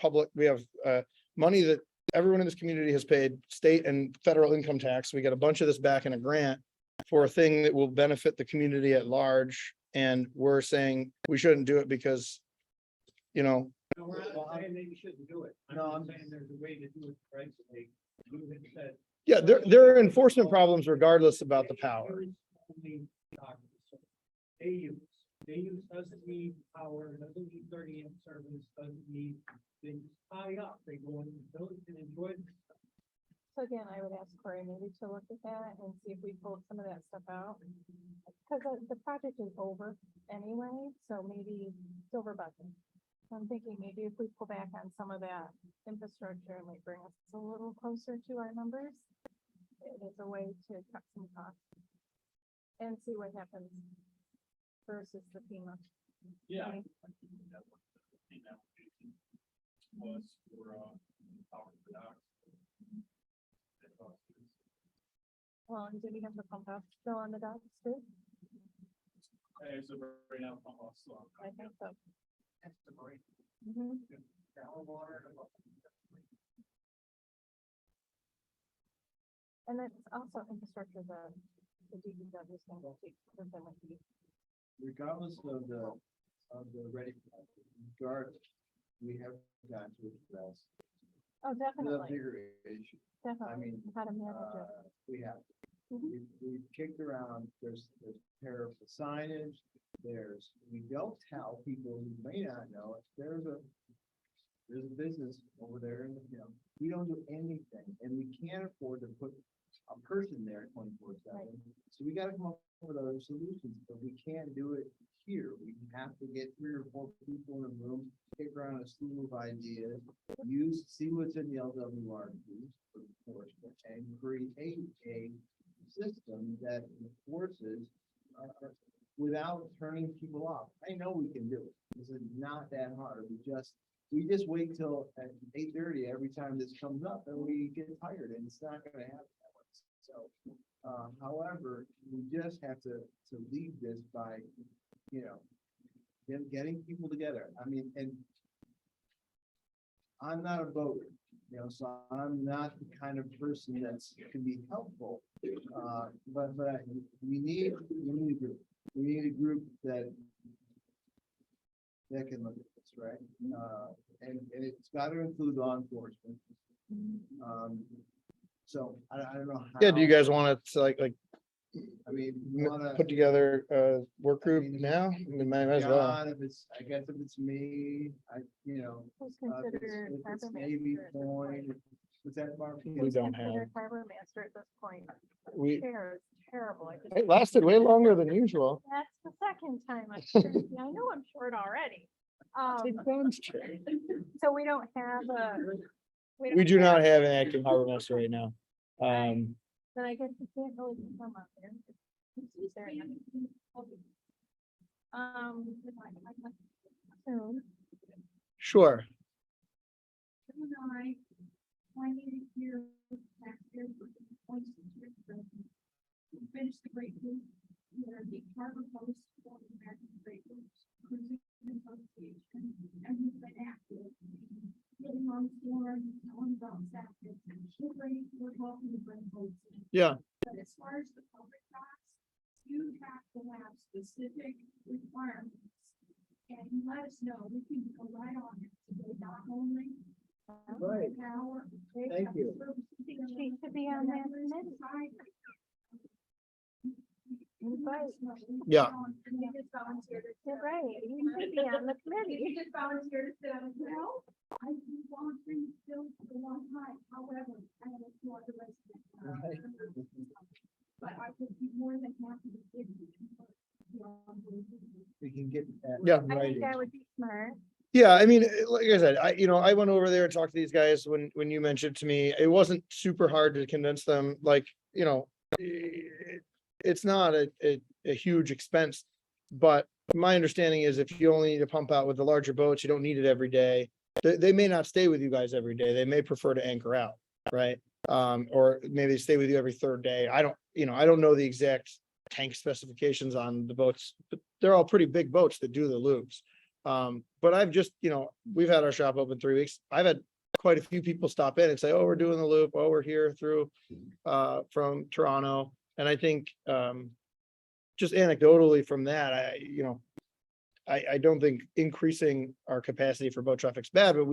money that everyone in this community has paid state and federal income tax. We get a bunch of this back in a grant for a thing that will benefit the community at large. And we're saying we shouldn't do it because, you know, No, we're not saying that you shouldn't do it. No, I'm saying there's a way to do it, right? So you had said. yeah, there are enforcement problems regardless about the power. They use doesn't need power, doesn't need 30-amp service, doesn't need, they high up, they go in the village and enjoy. so again, I would ask Corey maybe to look at that and see if we pulled some of that stuff out. Because the project is over anyway, so maybe it's over budget. So I'm thinking maybe if we pull back on some of that infrastructure, it might bring us a little closer to our numbers. It is a way to cut some costs and see what happens versus the FEMA. Yeah. money. Was for, power for docks. Well, and do we have the pump out still on the docks too? So right now, pump off still. I think so. That's the great, Mhm. shallow water. And then it's also infrastructure, the DPW is going to take, because they might be. Regardless of the ready, regard, we have got to address Oh, The definitely, bigger issue. I definitely, mean, how to manage it. we have. Mhm. We've kicked around, there's terrible signage, we don't tell people who may not know it, there's a business over there, and, we don't do anything, and we can't afford to put a person there 24/7. So we gotta come up with other solutions, but we can't do it here. We have to get 3 or 4 people in a room, kick around a slew of ideas, see what's in the LWRP, of course, and create a system that enforces without turning people off. I know we can do it. This is not that hard. We just wait till at 8:30 every time this comes up, and we get tired, and it's not gonna happen that way. So, however, we just have to lead this by, getting people together. I mean, and I'm not a voter, so I'm not the kind of person that's can be helpful. But we need a group. We need a group that can look at this, right? And it's got to include law enforcement. So I don't know how. Yeah, do you guys want to I mean, you wanna. put together a work group I mean, now? We might as well. John, I guess if it's me, Who's if considered it's harbor Navy master at this Point, point? was that Barb? We don't have, Considered harbor master at this point. we, Chair is terrible. I just- it lasted way longer than usual. That's the second time I know I'm short already. So we don't have a. We don't do not have an acting harbor master right now. Then I guess you can't really come up there. Soon. Sure. Finish the great move. We're the harbor post for the American Great Lakes Cruising Association, and we've been active. Getting on forums, telling about Saturdays, and we're helping to bring boats in. Yeah. But as far as the public costs, you have to have specific requirements. And you let us know, we can go right on it, today, not only. Right. Power. Thank you. She should be on that committee. Right. Yeah. They just volunteered to You're right. You should be on the committee. They just volunteered to sit on the well. I do volunteering still for a long time, however, I have a few other residents. But I would be more than happy to give you. We can get that. Yeah. I think that would be smart. Yeah, I mean, like I said, I went over there and talked to these guys when you mentioned to me, it wasn't super hard to convince them, like, it's not a huge expense. But my understanding is if you only need to pump out with the larger boats, you don't need it every day. They may not stay with you guys every day. They may prefer to anchor out, right? Or maybe they stay with you every third day. I don't know the exact tank specifications on the boats, but they're all pretty big boats that do the loops. But I've just, we've had our shop open 3 weeks. I've had quite a few people stop in and say, oh, we're doing the loop. Oh, we're here through, from Toronto. And I think, just anecdotally from that, I don't think increasing our capacity for boat traffic's bad, but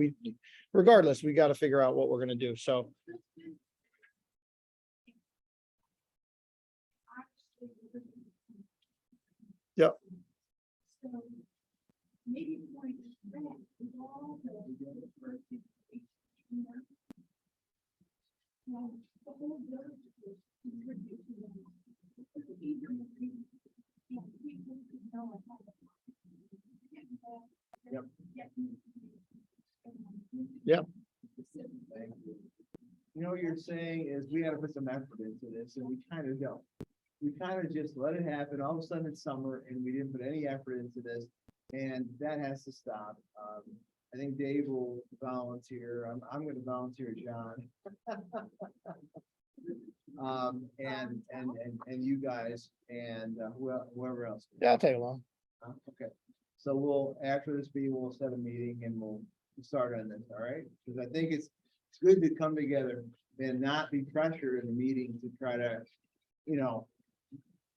regardless, we got to figure out what we're going to do. So. Yep. So maybe point is that with all the first the whole village is contributing to them. Even if people could know how to. Yep. Yep. Thank you. What you're saying is we gotta put some effort into this, and we kind of don't. We kind of just let it happen. All of a sudden it's summer and we didn't put any effort into this, and that has to stop. I think Dave will volunteer. I'm gonna volunteer, John. And you guys and whoever else. Yeah, I'll take along. Okay, so after this meeting, we'll set a meeting and we'll start on this, all right? Because I think it's good to come together and not be pressured in the meeting to try to,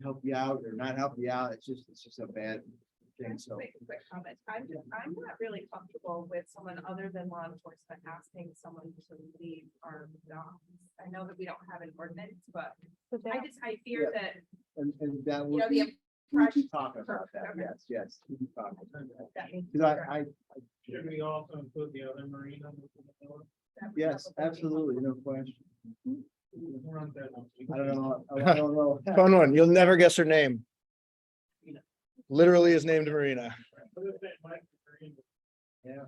help you out or not help you out. It's just a bad thing, so. Make a quick comment. I'm not really comfortable with someone other than law enforcement asking someone to leave our dogs. I know that we don't have an ordinance, but But I fear that, And that you know, would the be, we impression. keep talking about that, Okay. yes, we keep talking about that. That needs to Cause be I, Should we also include the other marina? that would yes, probably be- absolutely, no question. We're on that one. I don't know, I don't know. Fun one. You'll never guess her name. Literally is named Marina. Yeah.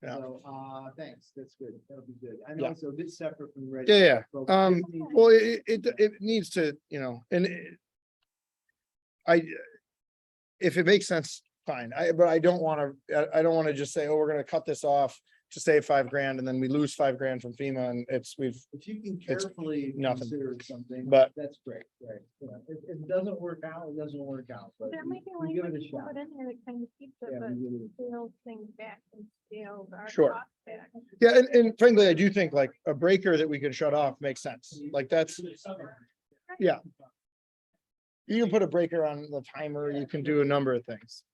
Yeah. So, thanks, that's good, that'll be good. I know Yeah. it's a bit separate from. the Yeah, regular, yeah. but Well, it needs to, you know, if it makes sense, fine. But I don't want to, I don't want to just say, oh, we're gonna cut this off to save $5,000 and then we lose $5,000 from FEMA and If you can carefully nothing. consider something, But- that's great, right? Yeah, if it doesn't work out, it doesn't work out, but there we might be we give it a language you shot. put in there that kind of keeps it, Yeah, but we really- scales things back and scales our Sure. costs back. Yeah, and frankly, I do think like a breaker that we can shut off makes sense. Like that's, yeah. You can put a breaker on the timer, you can do a number of things.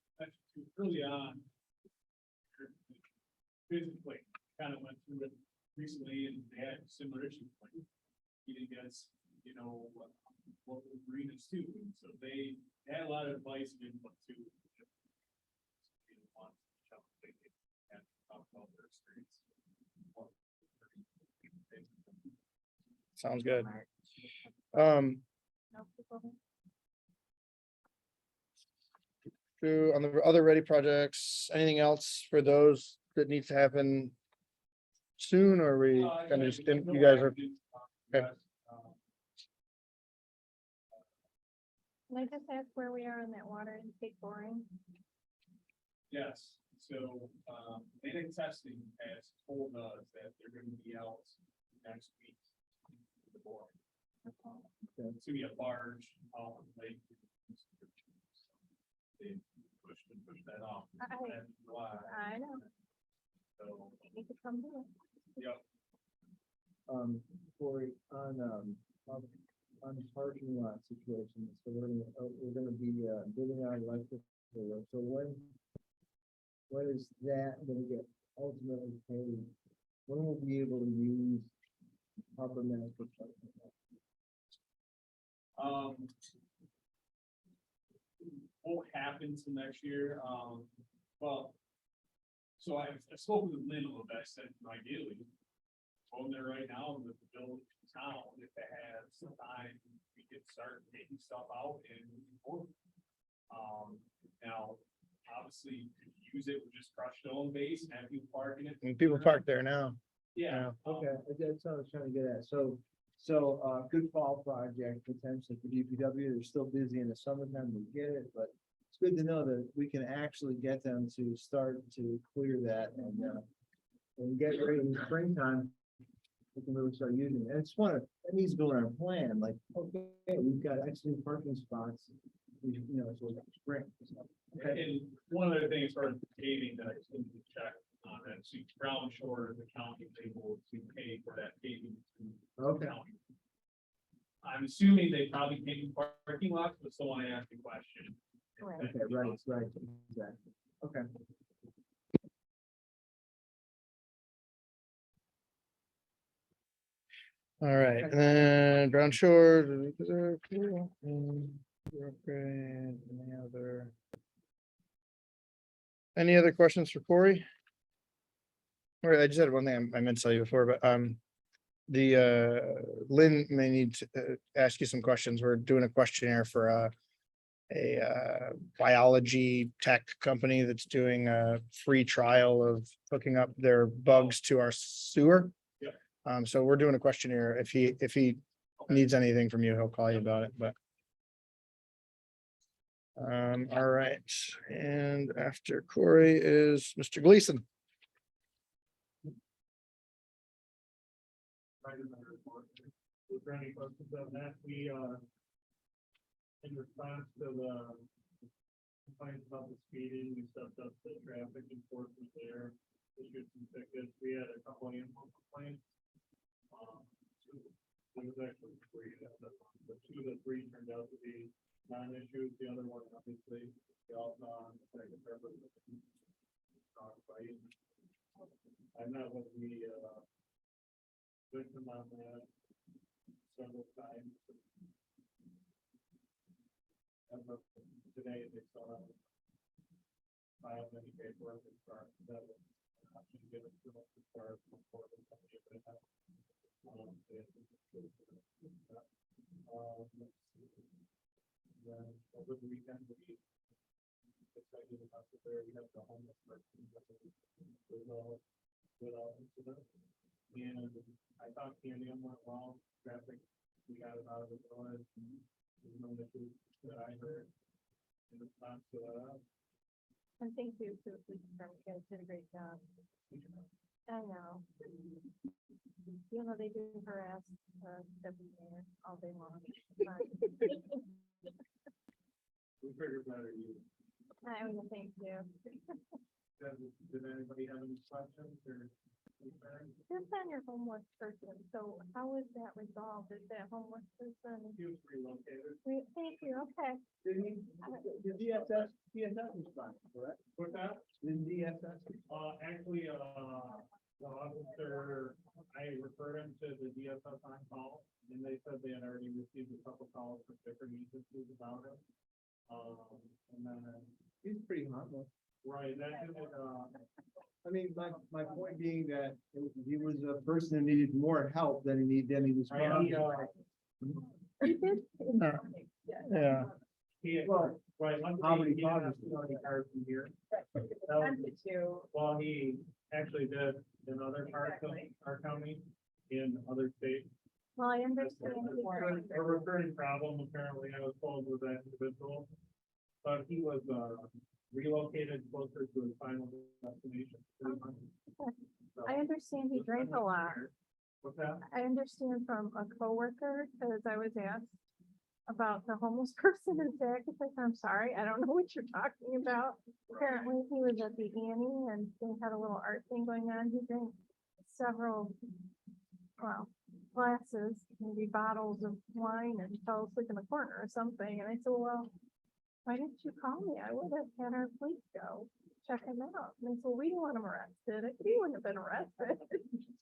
Early on. Physically, kind of went through it recently and they had similar issues. Like, you didn't guess, you know, what the marinas too, and so they had a lot of advice and input too. And talk about their experience. Sounds good. No, people don't- On the other ready projects, anything else for those that needs to happen soon, or we kind of just, you guys are, okay. Can I just ask where we are on that water intake boring? Yes, so, Atlantic Testing has told us that they're gonna be out next week. The board. It's gonna be a barge out on the lake. They pushed that off. I- July, I know, so, they need to come do it. yep, Corey, on parking lot situation, so we're gonna be, bidding out electric. So when is that gonna get ultimately paid? When will we be able to use Upper Master parking lot? won't happen till next year, well. So I spoke with Lynn a little bit, I said, ideally, on there right now, with the bill in town, if it has some time, we could start taking stuff out and moving forward. Now, obviously, to use it with just crushed stone base, and have people parking it. And people park there now. Yeah. Okay, that's what I was trying to get at. So, good fall project potentially for DPW. They're still busy in the summertime, we get it, but it's good to know that we can actually get them to start to clear that and get ready in springtime. We can really start using it. And it's one of, that needs to go in our plan, like, okay, we've got X many parking spots. You know, so spring. Okay, And one other thing as far as paving that I just need to check on that, so Brown Shore, the county is able to pay for that paving. to Okay. the county. I'm assuming they probably pay for parking lots, but still want to ask the question. Right. okay, right, exactly. Okay. All right, and then Brown Shore. Any other questions for Corey? All right, I just had one thing I meant to tell you before, but Lynn may need to ask you some questions. We're doing a questionnaire for a biology tech company that's doing a free trial of hooking up their bugs to our sewer. Yep. So we're doing a questionnaire. If he needs anything from you, he'll call you about it, but. All right, and after Corey is Mr. Gleason. Was there any questions on that? We, in response to the complaints about the speeding, we stepped up the traffic enforcement there, issued some tickets. We had a couple of animal complaints. There was actually three, but two of the three turned out to be non-issues, the other one, obviously, the all on the second purpose. Right. I met with the, victim on that several times. As of today, they still haven't filed any paperwork as far as that. Option to get it to us as far as before the company, but it has, let's see. Then over the weekend, we decided about the there, we have the homeless person. Without incident. And I thought Canyon went well, traffic, we got it out of the noise. There's no issues that I heard. In response to that. And thank you to the police department, you guys did a great job. I know. You know, they do harass, deputy mayor all day long. We figured better you. I mean, thank you. Did anybody have any questions or concerns? Just on your homeless person, so how is that resolved? Is that homeless person? He was relocated. Thank you, okay. The DSS response, correct? What's that? The DSS. Actually, the officer, I referred him to the DSS on call, and they said they had already received a couple calls from different agencies about it. And then, He's pretty harmless. right, that is, I mean, my point being that he was a person that needed more help than he was. You did? Yeah. Well, right, How many he cars? has 20 cars from here. Tempted to, Well, he actually did in other parts of our county, in other states. Well, I understand. A recurring problem apparently, I was told, with that individual. But he was, relocated closer to his final destination. I understand he drank a lot. What's that? I understand from a coworker, because I was asked about the homeless person in Zacatecas. I'm sorry, I don't know what you're talking about. Apparently, he was at the Annie and they had a little art thing going on. He drank several, well, glasses, maybe bottles of wine, and fell asleep in the corner or something. And I said, well, why didn't you call me? I would have had our police go check him out. And they said, well, we didn't want him arrested. I said, he wouldn't have been arrested.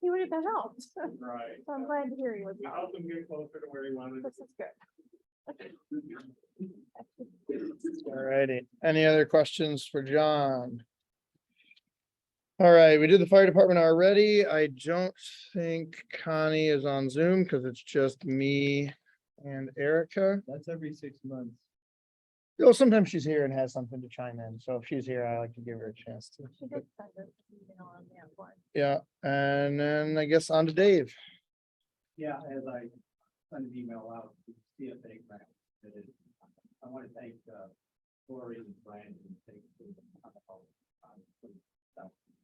He would have been helped. So Right. I'm glad to hear he was We helped. helped him get closer to where he wanted. This is good. All righty. Any other questions for John? All right, we did the fire department already. I don't think Connie is on Zoom because it's just me and Erica. That's every 6 months. Oh, sometimes she's here and has something to chime in. So if she's here, I like to give her a chance to. She did send us an email on that one. Yeah, and then I guess on to Dave. Yeah, as I sent an email out to CFA grant, that is, I want to thank, Lori and Brian and thank you.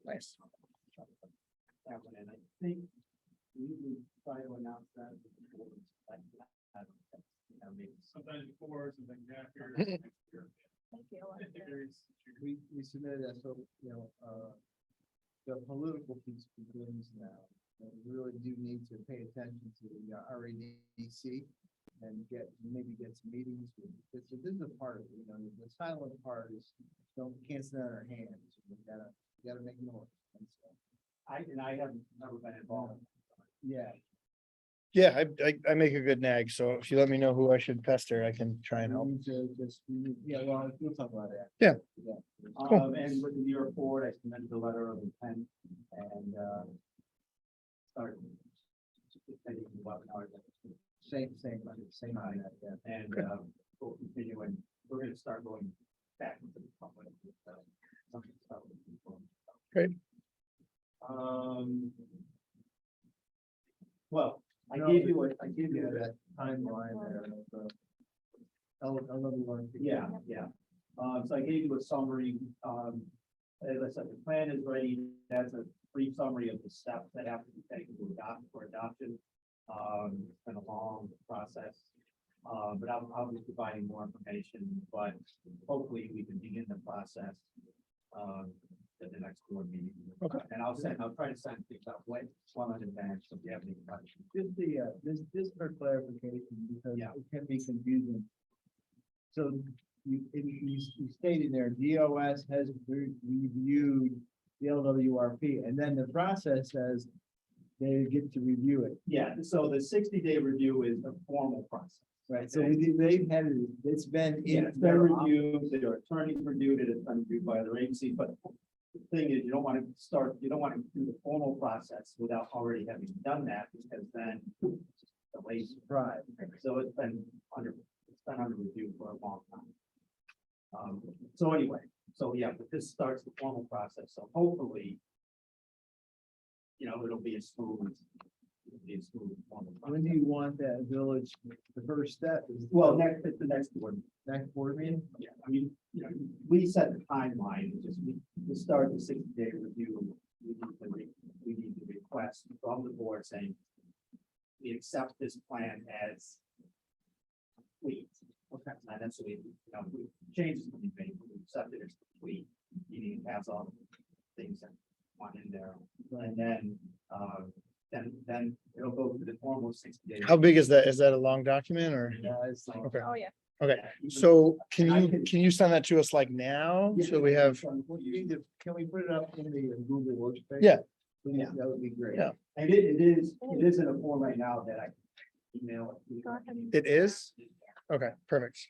Nice. That one, and I think we usually try to announce that. Maybe Sometimes before, sometimes after. Thank you. I like that. We submitted that, so, the political piece begins now. And we really do need to pay attention to the RADC and maybe get some meetings with, this is a part of it, the silent part is, can't sit on our hands. We gotta make noise. And so, I have never been involved. yeah, Yeah, I make a good nag, so if you let me know who I should pester, I can try and we help. need to just, well, we'll talk about that. Yeah. Yeah. And with the New York board, I submitted the letter of intent and, started. Attending the webinar. Same on that, yeah. And, we'll continue and we're gonna start going back into the public. With, some of the stuff with people. Great. Well, I No, gave you that timeline there. Another one. Yeah. So I gave you a summary, as I said, the plan is ready, that's a brief summary of the steps that have to be taken to adopt for adoption. It's been a long process, but I'll be providing more information, but hopefully we can begin the process, at the next board meeting. Okay. And I'll try to send things out well in advance, so if you have any questions. Just this for clarification, because Yeah. it can be confusing. So you stated there, DOS has reviewed the LWRP, and then the process says they get to review it. Yeah, so the 60-day review is a formal process. Right, so they've had it, it's been. Yeah, it's been reviewed, their attorneys reviewed it, it's been reviewed by their agency, but the thing is, you don't want to do the formal process without already having done that, because then it's delays. Right. So it's been under review for a long time. So anyway, so yeah, but this starts the formal process, so hopefully, it'll be a smooth. Formal When do process. you want that village, the first step is. Well, it's the next board. Next board meeting? Yeah, I mean, we set the timeline, it's just we start the 60-day review. We need the request from the board saying we accept this plan as complete. Okay. And that's what changes can be made, we accept it as complete, meaning it has all the things that want in there. And then it'll go through the formal 60 days. How big is that? Is that a long document or? Yeah, it's like. Okay. Oh, yeah. Okay, so can you send that to us like now? So we have, Can we put it up in the Google Workspace? Yeah. Yeah, that would be great. Yeah. And it is in a form right now that I can email it. Go ahead. it is? Okay, perfect.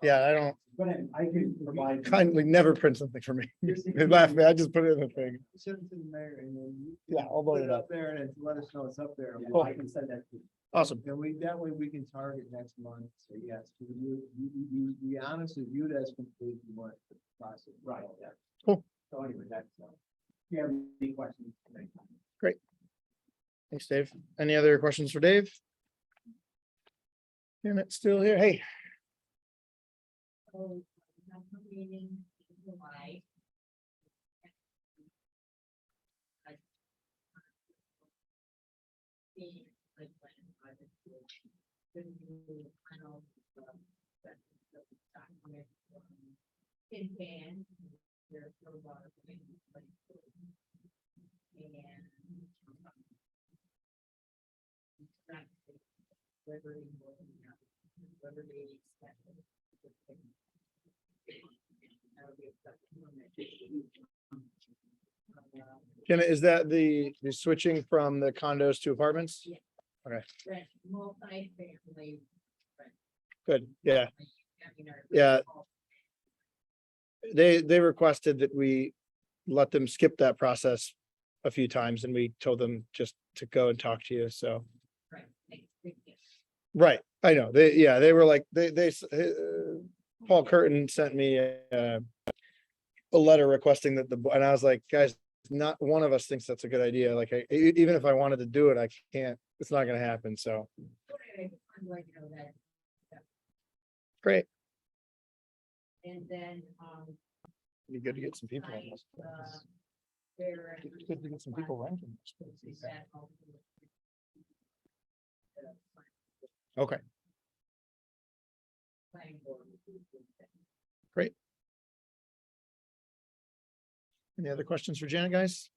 Yeah, I don't But I can provide. kindly never print something for me. They laugh at me, I just put it in the thing. Send it to the mayor and then. Yeah, I'll Put load it it up. up there and let us know it's up there. Cool. I can send that to you. Awesome. And that way we can target next month, so yes, we honestly view it as complete, you want the process. Right, yeah. Cool. So anyway, that's, if you have any questions. Thanks, Dave. Any other questions for Dave? Damn it, still here. Hey, So, national meeting in July. The, like, plan project will do the final, document, in hand, there's no water. And. Whatever they expect. Jenna, is that the switching from the condos to apartments? Rent, multi-family. Good, yeah. I mean, our- Yeah. They requested that we let them skip that process a few times and we told them just to go and talk to you, so. Right, makes big difference. Right, I know, they were like, Paul Curtin sent me a letter requesting that and I was like, guys, not one of us thinks that's a good idea, like, even if I wanted to do it, I can't, it's not gonna happen, so, Anyway, I'm like, that, great. and then, Be good to get some people on this. there. It's good to get some people renting. this place. Okay, great. Any other questions for Janet, guys?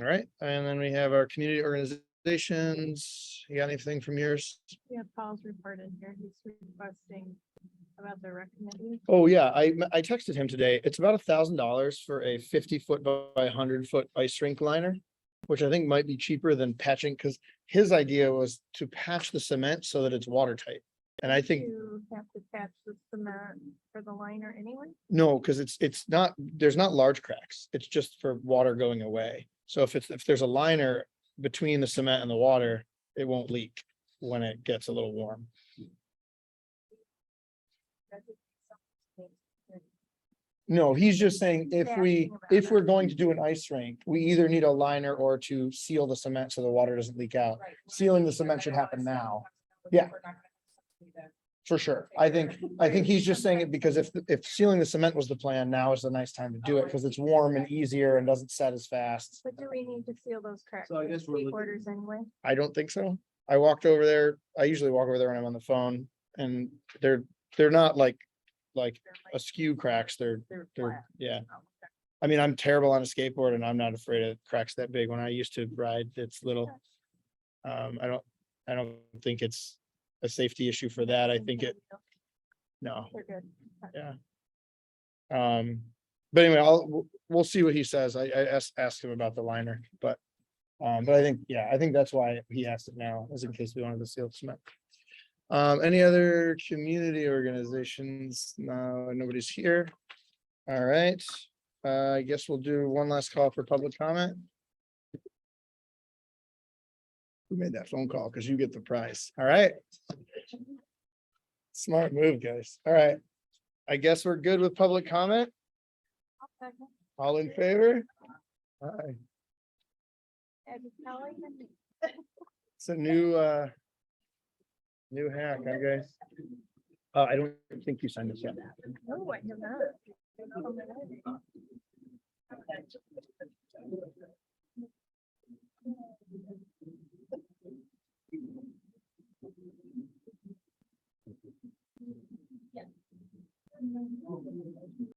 All right, and then we have our community organizations. You got anything from yours? We have Paul's report in here. He's requesting about the recommendation. Oh, yeah, I texted him today. It's about $1,000 for a 50-foot by 100-foot ice rink liner, which I think might be cheaper than patching, because his idea was to patch the cement so that it's watertight. And I think, You have to patch the cement for the liner anyway. no, because it's not, there's not large cracks. It's just for water going away. So if there's a liner between the cement and the water, it won't leak when it gets a little warm. No, he's just saying if we're going to do an ice rink, we either need a liner or to seal the cement so the water doesn't leak out. Sealing the cement should happen now. Yeah. For sure. I think he's just saying it because if sealing the cement was the plan, now is a nice time to do it because it's warm and easier and doesn't set as fast. But do we need to seal those cracks? So I guess we're Three looking- quarters anyway. I don't think so. I walked over there. I usually walk over there when I'm on the phone and they're not like askew cracks. They're, flat. yeah. Oh, okay. I mean, I'm terrible on a skateboard and I'm not afraid of cracks that big. When I used to ride, it's little. I don't think it's a safety issue for that. I think it, no, They're good. yeah. But anyway, we'll see what he says. I asked him about the liner, but I think, yeah, I think that's why he asked it now, is in case we wanted to seal cement. Any other community organizations? No, nobody's here. All right, I guess we'll do one last call for public comment. Who made that phone call? Because you get the prize. All right. Smart move, guys. All right. I guess we're good with public comment. All in favor? Aye. It's a new hack, I guess. I don't think you signed this yet. Oh, I know that.